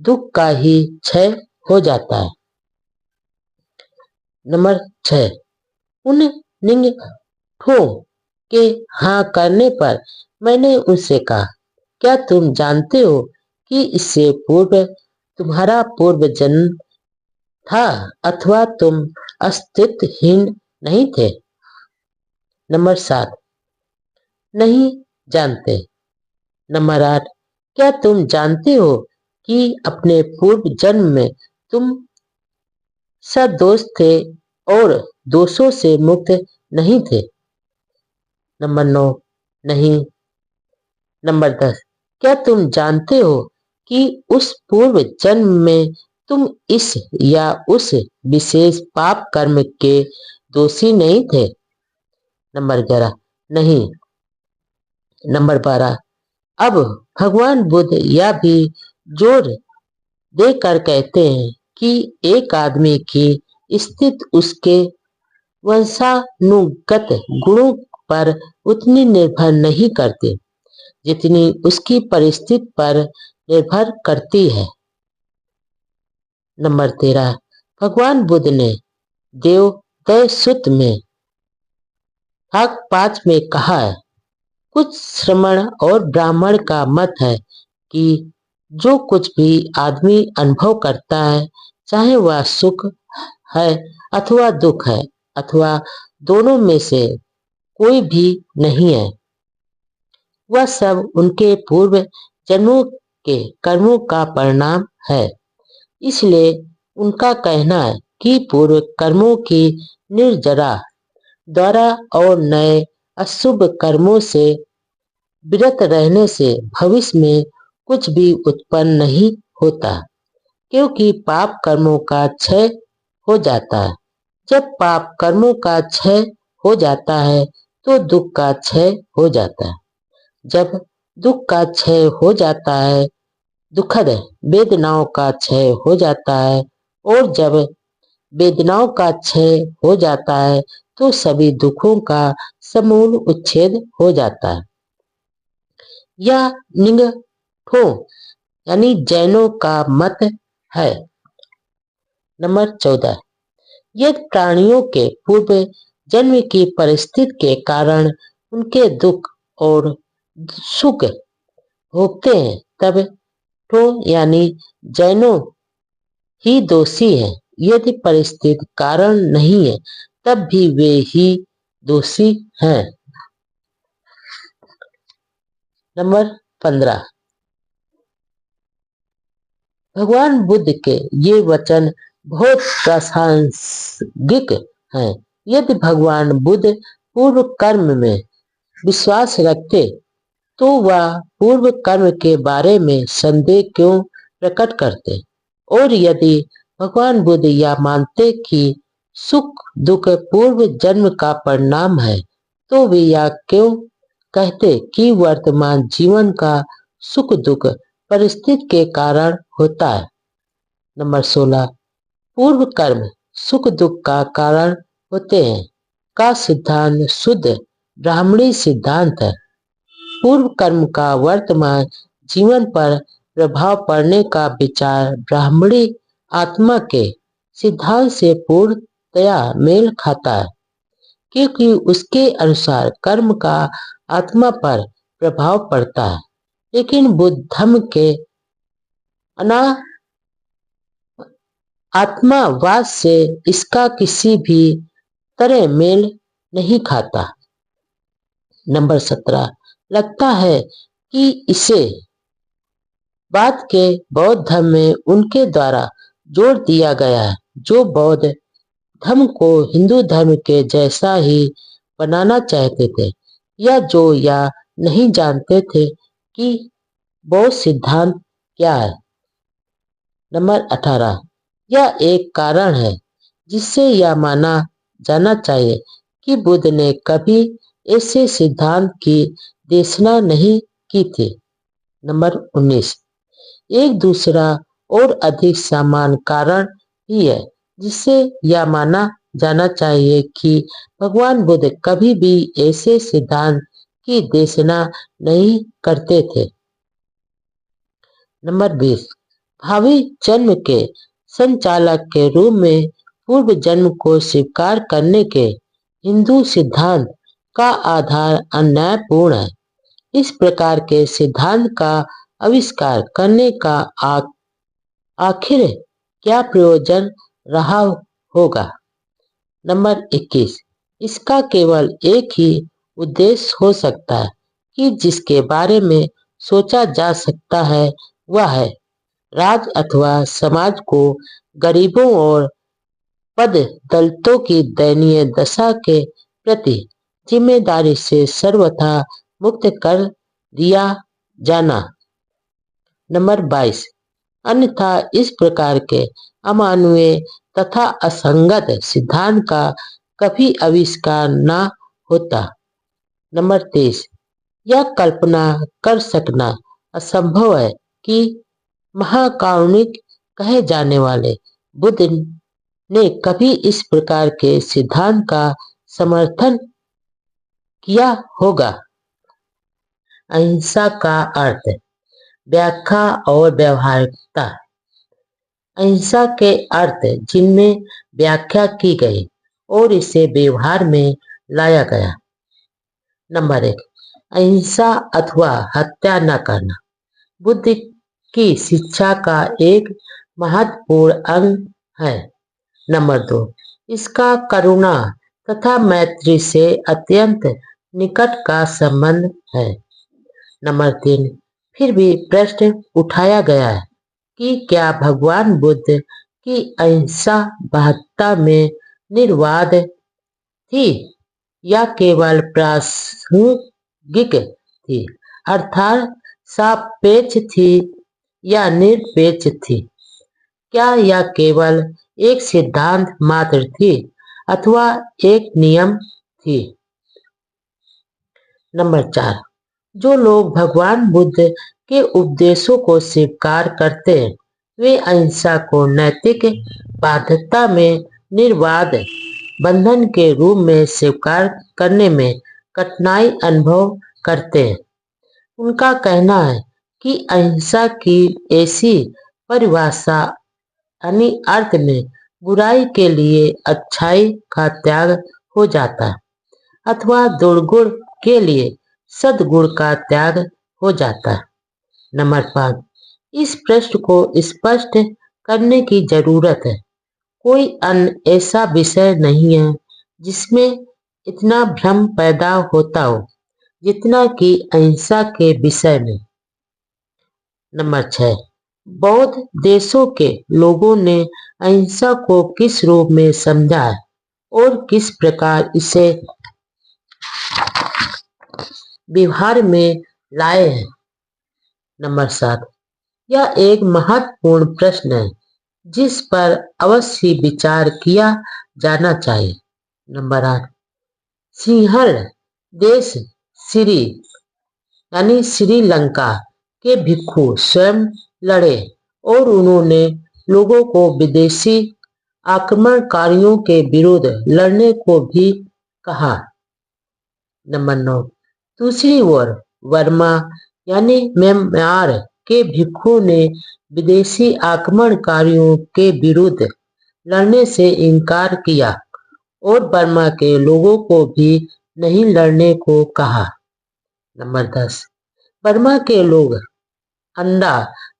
दुख का ही क्षय हो जाता है। नंबर 6 उन निंगथो के हाँ करने पर मैंने उनसे कहा क्या तुम जानते हो कि इससे पूर्व तुम्हारा पूर्व जन्म था अथवा तुम अस्तित्वहीन नहीं थे। नंबर 7 नहीं जानते। नंबर 8 क्या तुम जानते हो कि अपने पूर्व जन्म में तुम सदोष थे और दोषों से मुक्त नहीं थे। नंबर 9 नहीं। नंबर 10 क्या तुम जानते हो कि उस पूर्व जन्म में तुम इस या उस विशेष पाप कर्म के दोषी नहीं थे। नंबर 11 नहीं। नंबर 12 अब भगवान बुद्ध यह भी जोर देकर कहते हैं कि एक आदमी की स्थिति उसके वंशानुगत गुणों पर उतनी निर्भर नहीं करती जितनी उसकी परिस्थिति पर निर्भर करती है। नंबर 13 भगवान बुद्ध ने देवोदय सुत में भाग 5 में कहा है। कुछ श्रमण और ब्राह्मण का मत है कि जो कुछ भी आदमी अनुभव करता है, चाहे वह सुख है अथवा दुख है अथवा दोनों में से कोई भी नहीं है, वह सब उनके पूर्व जन्मों के कर्मों का परिणाम है। इसलिए उनका कहना है कि पूर्व कर्मों की निर्जरा द्वारा और नए अशुभ कर्मों से विरत रहने से भविष्य में कुछ भी उत्पन्न नहीं होता, क्योंकि पाप कर्मों का क्षय हो जाता है। जब पाप कर्मों का क्षय हो जाता है तो दुख का क्षय हो जाता है। जब दुख का क्षय हो जाता है, दुखद वेदनाओं का क्षय हो जाता है, और जब वेदनाओं का क्षय हो जाता है तो सभी दुखों का समूल उच्छेद हो जाता है। यह निंगथो यानी जैनों का मत है। नंबर 14, यदि प्राणियों के पूर्व जन्म की परिस्थिति के कारण उनके दुख और सुख भोगते हैं, तब ठो यानी जैनों ही दोषी हैं। यदि परिस्थिति कारण नहीं है, तब भी वे ही दोषी हैं। नंबर 15, भगवान बुद्ध के ये वचन बहुत प्रासंगिक हैं। यदि भगवान बुद्ध पूर्व कर्म में विश्वास रखते तो वह पूर्व कर्म के बारे में संदेह क्यों प्रकट करते, और यदि भगवान बुद्ध यह मानते कि सुख दुख पूर्व जन्म का परिणाम है, तो वे यह क्यों कहते कि वर्तमान जीवन का सुख दुख परिस्थिति के कारण होता है। नंबर 16, पूर्व कर्म सुख दुख का कारण होते हैं का सिद्धांत शुद्ध ब्राह्मणी सिद्धांत है। पूर्व कर्म का वर्तमान जीवन पर प्रभाव पड़ने का विचार ब्राह्मणी आत्मा के सिद्धांत से पूर्णतया मेल खाता है, क्योंकि उसके अनुसार कर्म का आत्मा पर प्रभाव पड़ता है। लेकिन बुद्ध धर्म के आत्मावाद से इसका किसी भी तरह मेल नहीं खाता। नंबर 17, लगता है कि इसे बात के बौद्ध धर्म में उनके द्वारा जोड़ दिया गया है, जो बौद्ध धर्म को हिंदू धर्म के जैसा ही बनाना चाहते थे, या जो यह नहीं जानते थे कि बौद्ध सिद्धांत क्या है। नंबर 18, यह एक कारण है जिससे यह माना जाना चाहिए कि बुद्ध ने कभी ऐसे सिद्धांत की देशना नहीं की थी। नंबर 19, एक दूसरा और अधिक सामान्य कारण भी है जिससे यह माना जाना चाहिए कि भगवान बुद्ध कभी भी ऐसे सिद्धांत की देशना नहीं करते थे। नंबर 20, भावी जन्म के संचालक के रूप में पूर्व जन्म को स्वीकार करने के हिंदू सिद्धांत का आधार अन्यायपूर्ण है। इस प्रकार के सिद्धांत का आविष्कार करने का आखिर क्या प्रयोजन रहा होगा। नंबर 21, इसका केवल एक ही उद्देश्य हो सकता है कि जिसके बारे में सोचा जा सकता है वह है राज अथवा समाज को गरीबों और पद दलितों की दयनीय दशा के प्रति जिम्मेदारी से सर्वथा मुक्त कर दिया जाना। नंबर 22, अन्यथा इस प्रकार के अमानवीय तथा असंगत सिद्धांत का कभी आविष्कार न होता। नंबर 23, यह कल्पना कर सकना असंभव है कि महाकारुणिक कहे जाने वाले बुद्ध ने कभी इस प्रकार के सिद्धांत का समर्थन किया होगा। अहिंसा का अर्थ व्याख्या और व्यवहारिकता। अहिंसा के अर्थ जिनमें व्याख्या की गई और इसे व्यवहार में लाया गया। नंबर 1, अहिंसा अथवा हत्या न करना बुद्ध की शिक्षा का एक महत्वपूर्ण अंग है। नंबर 2, इसका करुणा तथा मैत्री से अत्यंत निकट का संबंध है। नंबर 3, फिर भी प्रश्न उठाया गया है कि क्या भगवान बुद्ध की अहिंसा वास्तव में निर्वाद थी या केवल प्रासंगिक थी, अर्थात सापेक्ष थी या निरपेक्ष थी? क्या यह केवल एक सिद्धांत मात्र थी अथवा एक नियम थी? नंबर 4, जो लोग भगवान बुद्ध के उपदेशों को स्वीकार करते हैं वे अहिंसा को नैतिक बाध्यता में निर्वाद बंधन के रूप में स्वीकार करने में कठिनाई अनुभव करते हैं। उनका कहना है कि अहिंसा की ऐसी परिभाषा यानी अर्थ में बुराई के लिए अच्छाई का त्याग हो जाता है अथवा दुर्गुण के लिए सद्गुण का त्याग हो जाता है। नंबर 5, इस प्रश्न को स्पष्ट करने की जरूरत है। कोई अन्य ऐसा विषय नहीं है जिसमें इतना भ्रम पैदा होता हो जितना कि अहिंसा के विषय में। नंबर 6, बौद्ध देशों के लोगों ने अहिंसा को किस रूप में समझा है और किस प्रकार इसे व्यवहार में लाए हैं? नंबर 7, यह एक महत्वपूर्ण प्रश्न है जिस पर अवश्य विचार किया जाना चाहिए। नंबर 8, सिंहल देश श्रीलंका के भिक्षु स्वयं लड़े और उन्होंने लोगों को विदेशी आक्रमणकारियों के विरुद्ध लड़ने को भी कहा। नंबर 9, दूसरी ओर वर्मा म्यांमार के भिक्षुओं ने विदेशी आक्रमणकारियों के विरुद्ध लड़ने से इनकार किया और बर्मा के लोगों को भी नहीं लड़ने को कहा। नंबर 10, बर्मा के लोग अंडा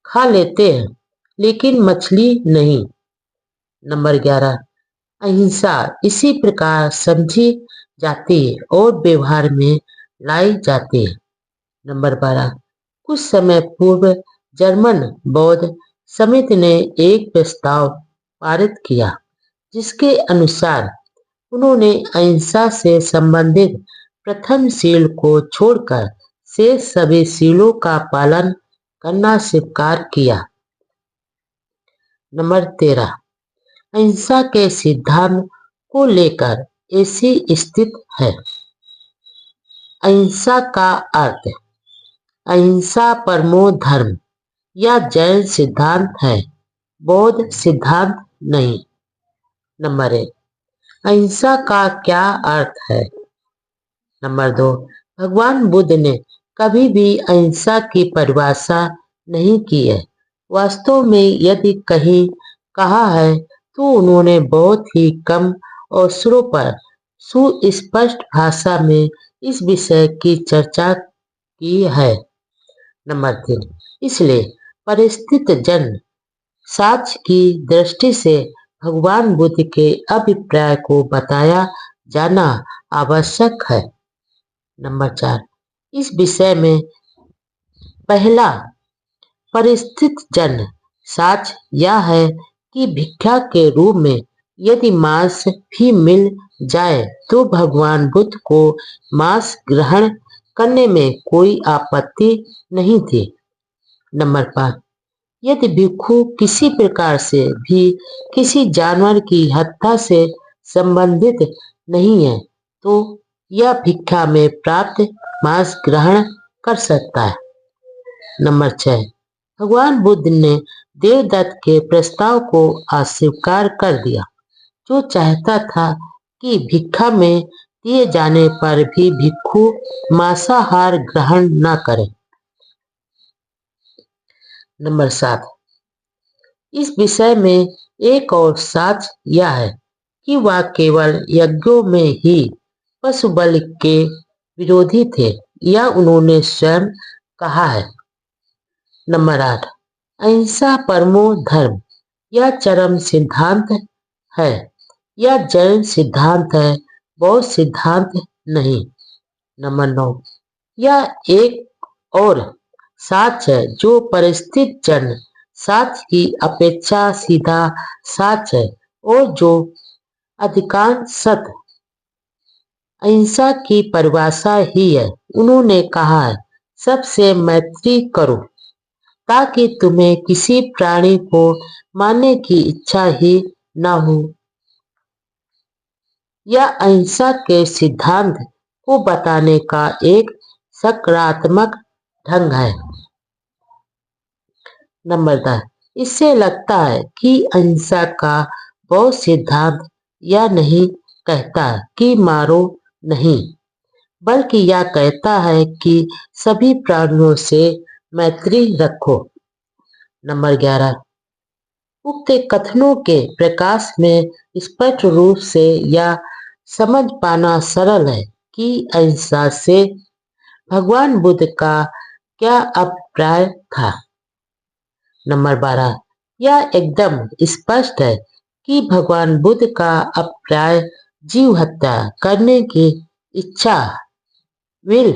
खा लेते हैं लेकिन मछली नहीं। नंबर 11, अहिंसा इसी प्रकार समझी जाती है और व्यवहार में लाई जाती है। नंबर 12, कुछ समय पूर्व जर्मन बौद्ध समिति ने एक प्रस्ताव पारित किया जिसके अनुसार उन्होंने अहिंसा से संबंधित प्रथम शील को छोड़कर शेष सभी शीलों का पालन करना स्वीकार किया। नंबर 13, अहिंसा के सिद्धांत को लेकर ऐसी स्थिति है। अहिंसा का अर्थ अहिंसा परमो धर्म या जैन सिद्धांत है, बौद्ध सिद्धांत नहीं। नंबर 1, अहिंसा का क्या अर्थ है? नंबर 2, भगवान बुद्ध ने कभी भी अहिंसा की परिभाषा नहीं की है। वास्तव में यदि कहीं कहा है तो उन्होंने बहुत ही कम अवसरों पर सुस्पष्ट भाषा में इस विषय की चर्चा की है। नंबर 3, इसलिए परिस्थित जन साक्ष्य की दृष्टि से भगवान बुद्ध के अभिप्राय को बताया जाना आवश्यक है। नंबर 4, इस विषय में पहला परिस्थित जन साक्ष्य यह है कि भिक्षा के रूप में यदि मांस भी मिल जाए तो भगवान बुद्ध को मांस ग्रहण करने में कोई आपत्ति नहीं थी। नंबर 5, यदि भिक्षु किसी प्रकार से भी किसी जानवर की हत्या से संबंधित नहीं है तो यह भिक्षा में प्राप्त मांस ग्रहण कर सकता है। नंबर 6, भगवान बुद्ध ने देवदत्त के प्रस्ताव को अस्वीकार कर दिया जो चाहता था कि भिक्षा में दिए जाने पर भी भिक्षु मांसाहार ग्रहण न करें। नंबर 7, इस विषय में एक और साक्ष्य यह है कि वह केवल यज्ञों में ही पशु बलि के विरोधी थे, यह उन्होंने स्वयं कहा है। नंबर 8, अहिंसा परमो धर्म, यह चरम सिद्धांत है। यह जैन सिद्धांत है, बौद्ध सिद्धांत नहीं। नंबर 9, यह एक और साच है जो परिस्थिति जन साच की अपेक्षा सीधा साच है और जो अधिकांशत अहिंसा की परिभाषा ही है। उन्होंने कहा है, सबसे मैत्री करो ताकि तुम्हें किसी प्राणी को मारने की इच्छा ही न हो। यह अहिंसा के सिद्धांत को बताने का एक सकारात्मक ढंग है। नंबर 10, इससे लगता है कि अहिंसा का बौद्ध सिद्धांत यह नहीं कहता कि मारो नहीं, बल्कि यह कहता है कि सभी प्राणियों से मैत्री रखो। नंबर 11, उक्त कथनों के प्रकाश में स्पष्ट रूप से यह समझ पाना सरल है कि अहिंसा से भगवान बुद्ध का क्या अभिप्राय था। नंबर 12, यह एकदम स्पष्ट है कि भगवान बुद्ध का अभिप्राय जीव हत्या करने की इच्छा, विल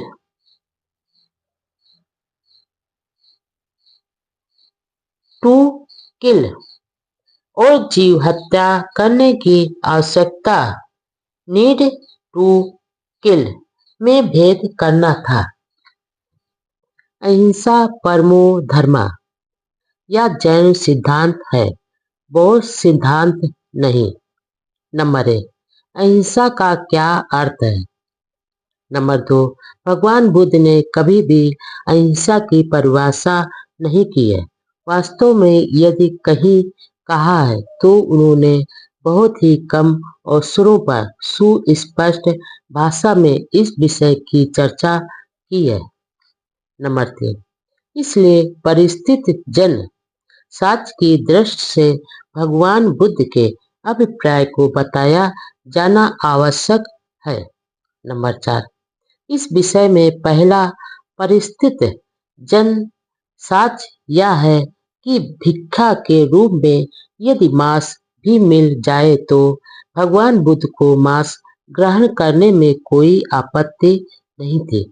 टू किल और जीव हत्या करने की आवश्यकता, नीड टू किल में भेद करना था। अहिंसा परमो धर्मा, यह जैन सिद्धांत है, बौद्ध सिद्धांत नहीं। नंबर 1, अहिंसा का क्या अर्थ है। नंबर 2, भगवान बुद्ध ने कभी भी अहिंसा की परिभाषा नहीं की है। वास्तव में यदि कहीं कहा है तो उन्होंने बहुत ही कम अवसरों पर सुस्पष्ट भाषा में इस विषय की चर्चा की है। नंबर 3, इसलिए परिस्थिति जन साक्ष्य की दृष्टि से भगवान बुद्ध के अभिप्राय को बताया जाना आवश्यक है। नंबर 4, इस विषय में पहला परिस्थिति जन साक्ष्य यह है कि भिक्षा के रूप में यदि मांस भी मिल जाए तो भगवान बुद्ध को मांस ग्रहण करने में कोई आपत्ति नहीं थी।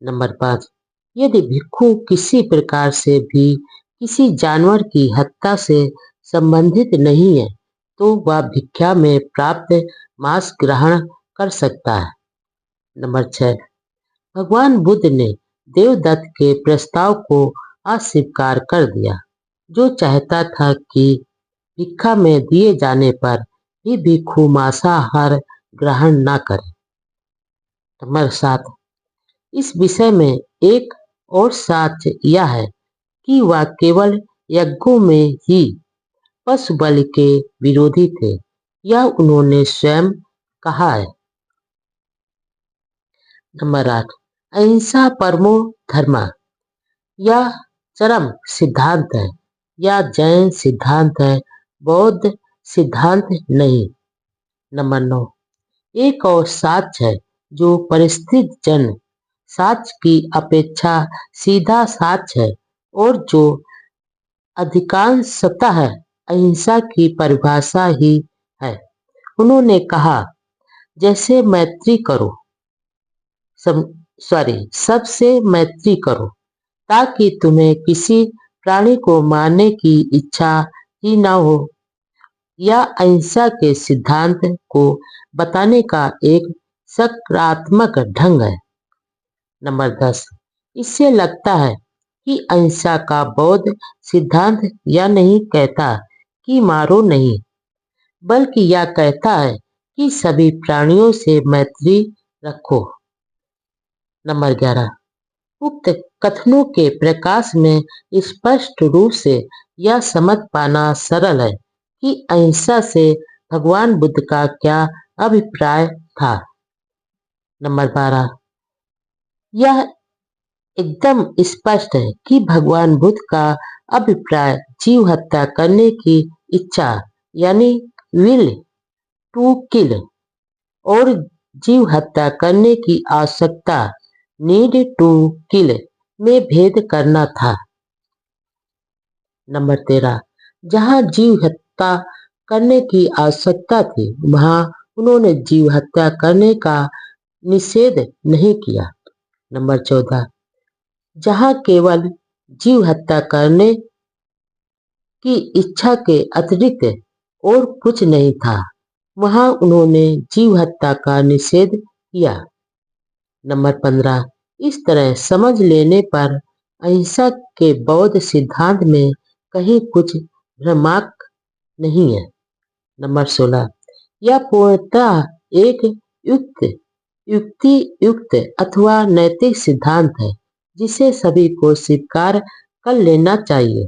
नंबर 5, यदि भिक्षु किसी प्रकार से भी किसी जानवर की हत्या से संबंधित नहीं है तो वह भिक्षा में प्राप्त मांस ग्रहण कर सकता है। नंबर 6, भगवान बुद्ध ने देवदत्त के प्रस्ताव को अस्वीकार कर दिया, जो चाहता था कि भिक्षा में दिए जाने पर भी भिक्षु मांसाहार ग्रहण न करे। नंबर 7, इस विषय में एक और साक्ष्य यह है कि वह केवल यज्ञों में ही पशु बलि के विरोधी थे, यह उन्होंने स्वयं कहा है। नंबर 8, अहिंसा परमो धर्मा, यह चरम सिद्धांत है। यह जैन सिद्धांत है, बौद्ध सिद्धांत नहीं। नंबर 9, एक और साक्ष्य है जो परिस्थिति जन साक्ष्य की अपेक्षा सीधा साक्ष्य है और जो अधिकांशतः अहिंसा की परिभाषा ही है। उन्होंने कहा, जैसे मैत्री करो सबसे मैत्री करो ताकि तुम्हें किसी प्राणी को मारने की इच्छा ही न हो। यह अहिंसा के सिद्धांत को बताने का एक सकारात्मक ढंग है। नंबर 10, इससे लगता है कि अहिंसा का बौद्ध सिद्धांत यह नहीं कहता कि मारो नहीं, बल्कि यह कहता है कि सभी प्राणियों से मैत्री रखो। नंबर 11, उक्त कथनों के प्रकाश में स्पष्ट रूप से यह समझ पाना सरल है कि अहिंसा से भगवान बुद्ध का क्या अभिप्राय था। नंबर 12, यह एकदम स्पष्ट है कि भगवान बुद्ध का अभिप्राय जीव हत्या करने की इच्छा यानी विल टू किल और जीव हत्या करने की आवश्यकता नीड टू किल में भेद करना था। नंबर 13, जहां जीव हत्या करने की आवश्यकता थी वहां उन्होंने जीव हत्या करने का निषेध नहीं किया। नंबर 14, जहां केवल जीव हत्या करने की इच्छा के अतिरिक्त और कुछ नहीं था वहां उन्होंने जीव हत्या का निषेध किया। नंबर 15, इस तरह समझ लेने पर अहिंसा के बौद्ध सिद्धांत में कहीं कुछ भ्रमात्मक नहीं है। नंबर 16, यह पूर्णतः एक युक्ति युक्त अथवा नैतिक सिद्धांत है जिसे सभी को स्वीकार कर लेना चाहिए।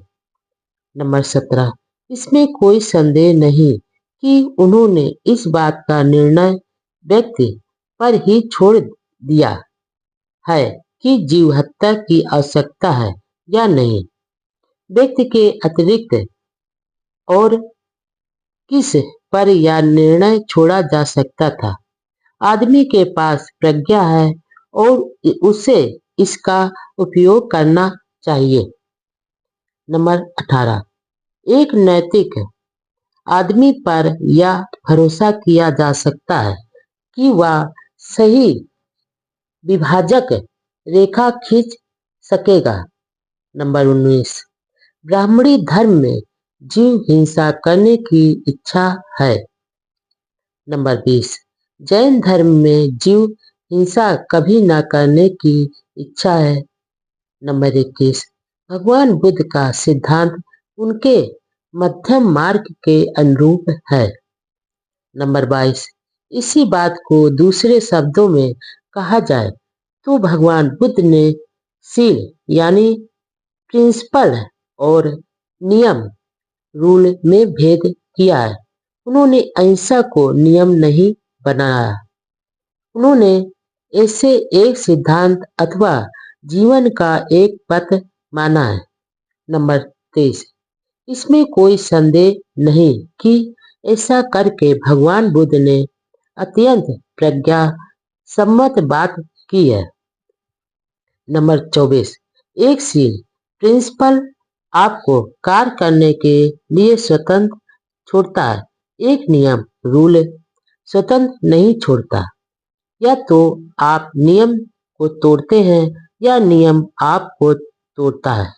नंबर 17, इसमें कोई संदेह नहीं कि उन्होंने इस बात का निर्णय व्यक्ति पर ही छोड़ दिया है कि जीव हत्या की आवश्यकता है या नहीं। व्यक्ति के अतिरिक्त और किस पर यह निर्णय छोड़ा जा सकता था। आदमी के पास प्रज्ञा है और उसे इसका उपयोग करना चाहिए। नंबर 18, एक नैतिक आदमी पर यह भरोसा किया जा सकता है कि वह सही विभाजक रेखा खींच सकेगा। नंबर 19, ब्राह्मणी धर्म में जीव हिंसा करने की इच्छा है। नंबर 20, जैन धर्म में जीव हिंसा कभी न करने की इच्छा है। नंबर 21, भगवान बुद्ध का सिद्धांत उनके मध्यम मार्ग के अनुरूप है। नंबर 22, इसी बात को दूसरे शब्दों में कहा जाए तो भगवान बुद्ध ने सील यानी प्रिंसिपल और नियम रूल में भेद किया है। उन्होंने अहिंसा को नियम नहीं बनाया, उन्होंने इसे एक सिद्धांत अथवा जीवन का एक पथ माना है। नंबर 23, इसमें कोई संदेह नहीं कि ऐसा करके भगवान बुद्ध ने अत्यंत प्रज्ञा सम्मत बात की है। नंबर 24, एक सील प्रिंसिपल आपको कार्य करने के लिए स्वतंत्र छोड़ता है, एक नियम रूल स्वतंत्र नहीं छोड़ता। या तो आप नियम को तोड़ते हैं या नियम आपको तोड़ता है।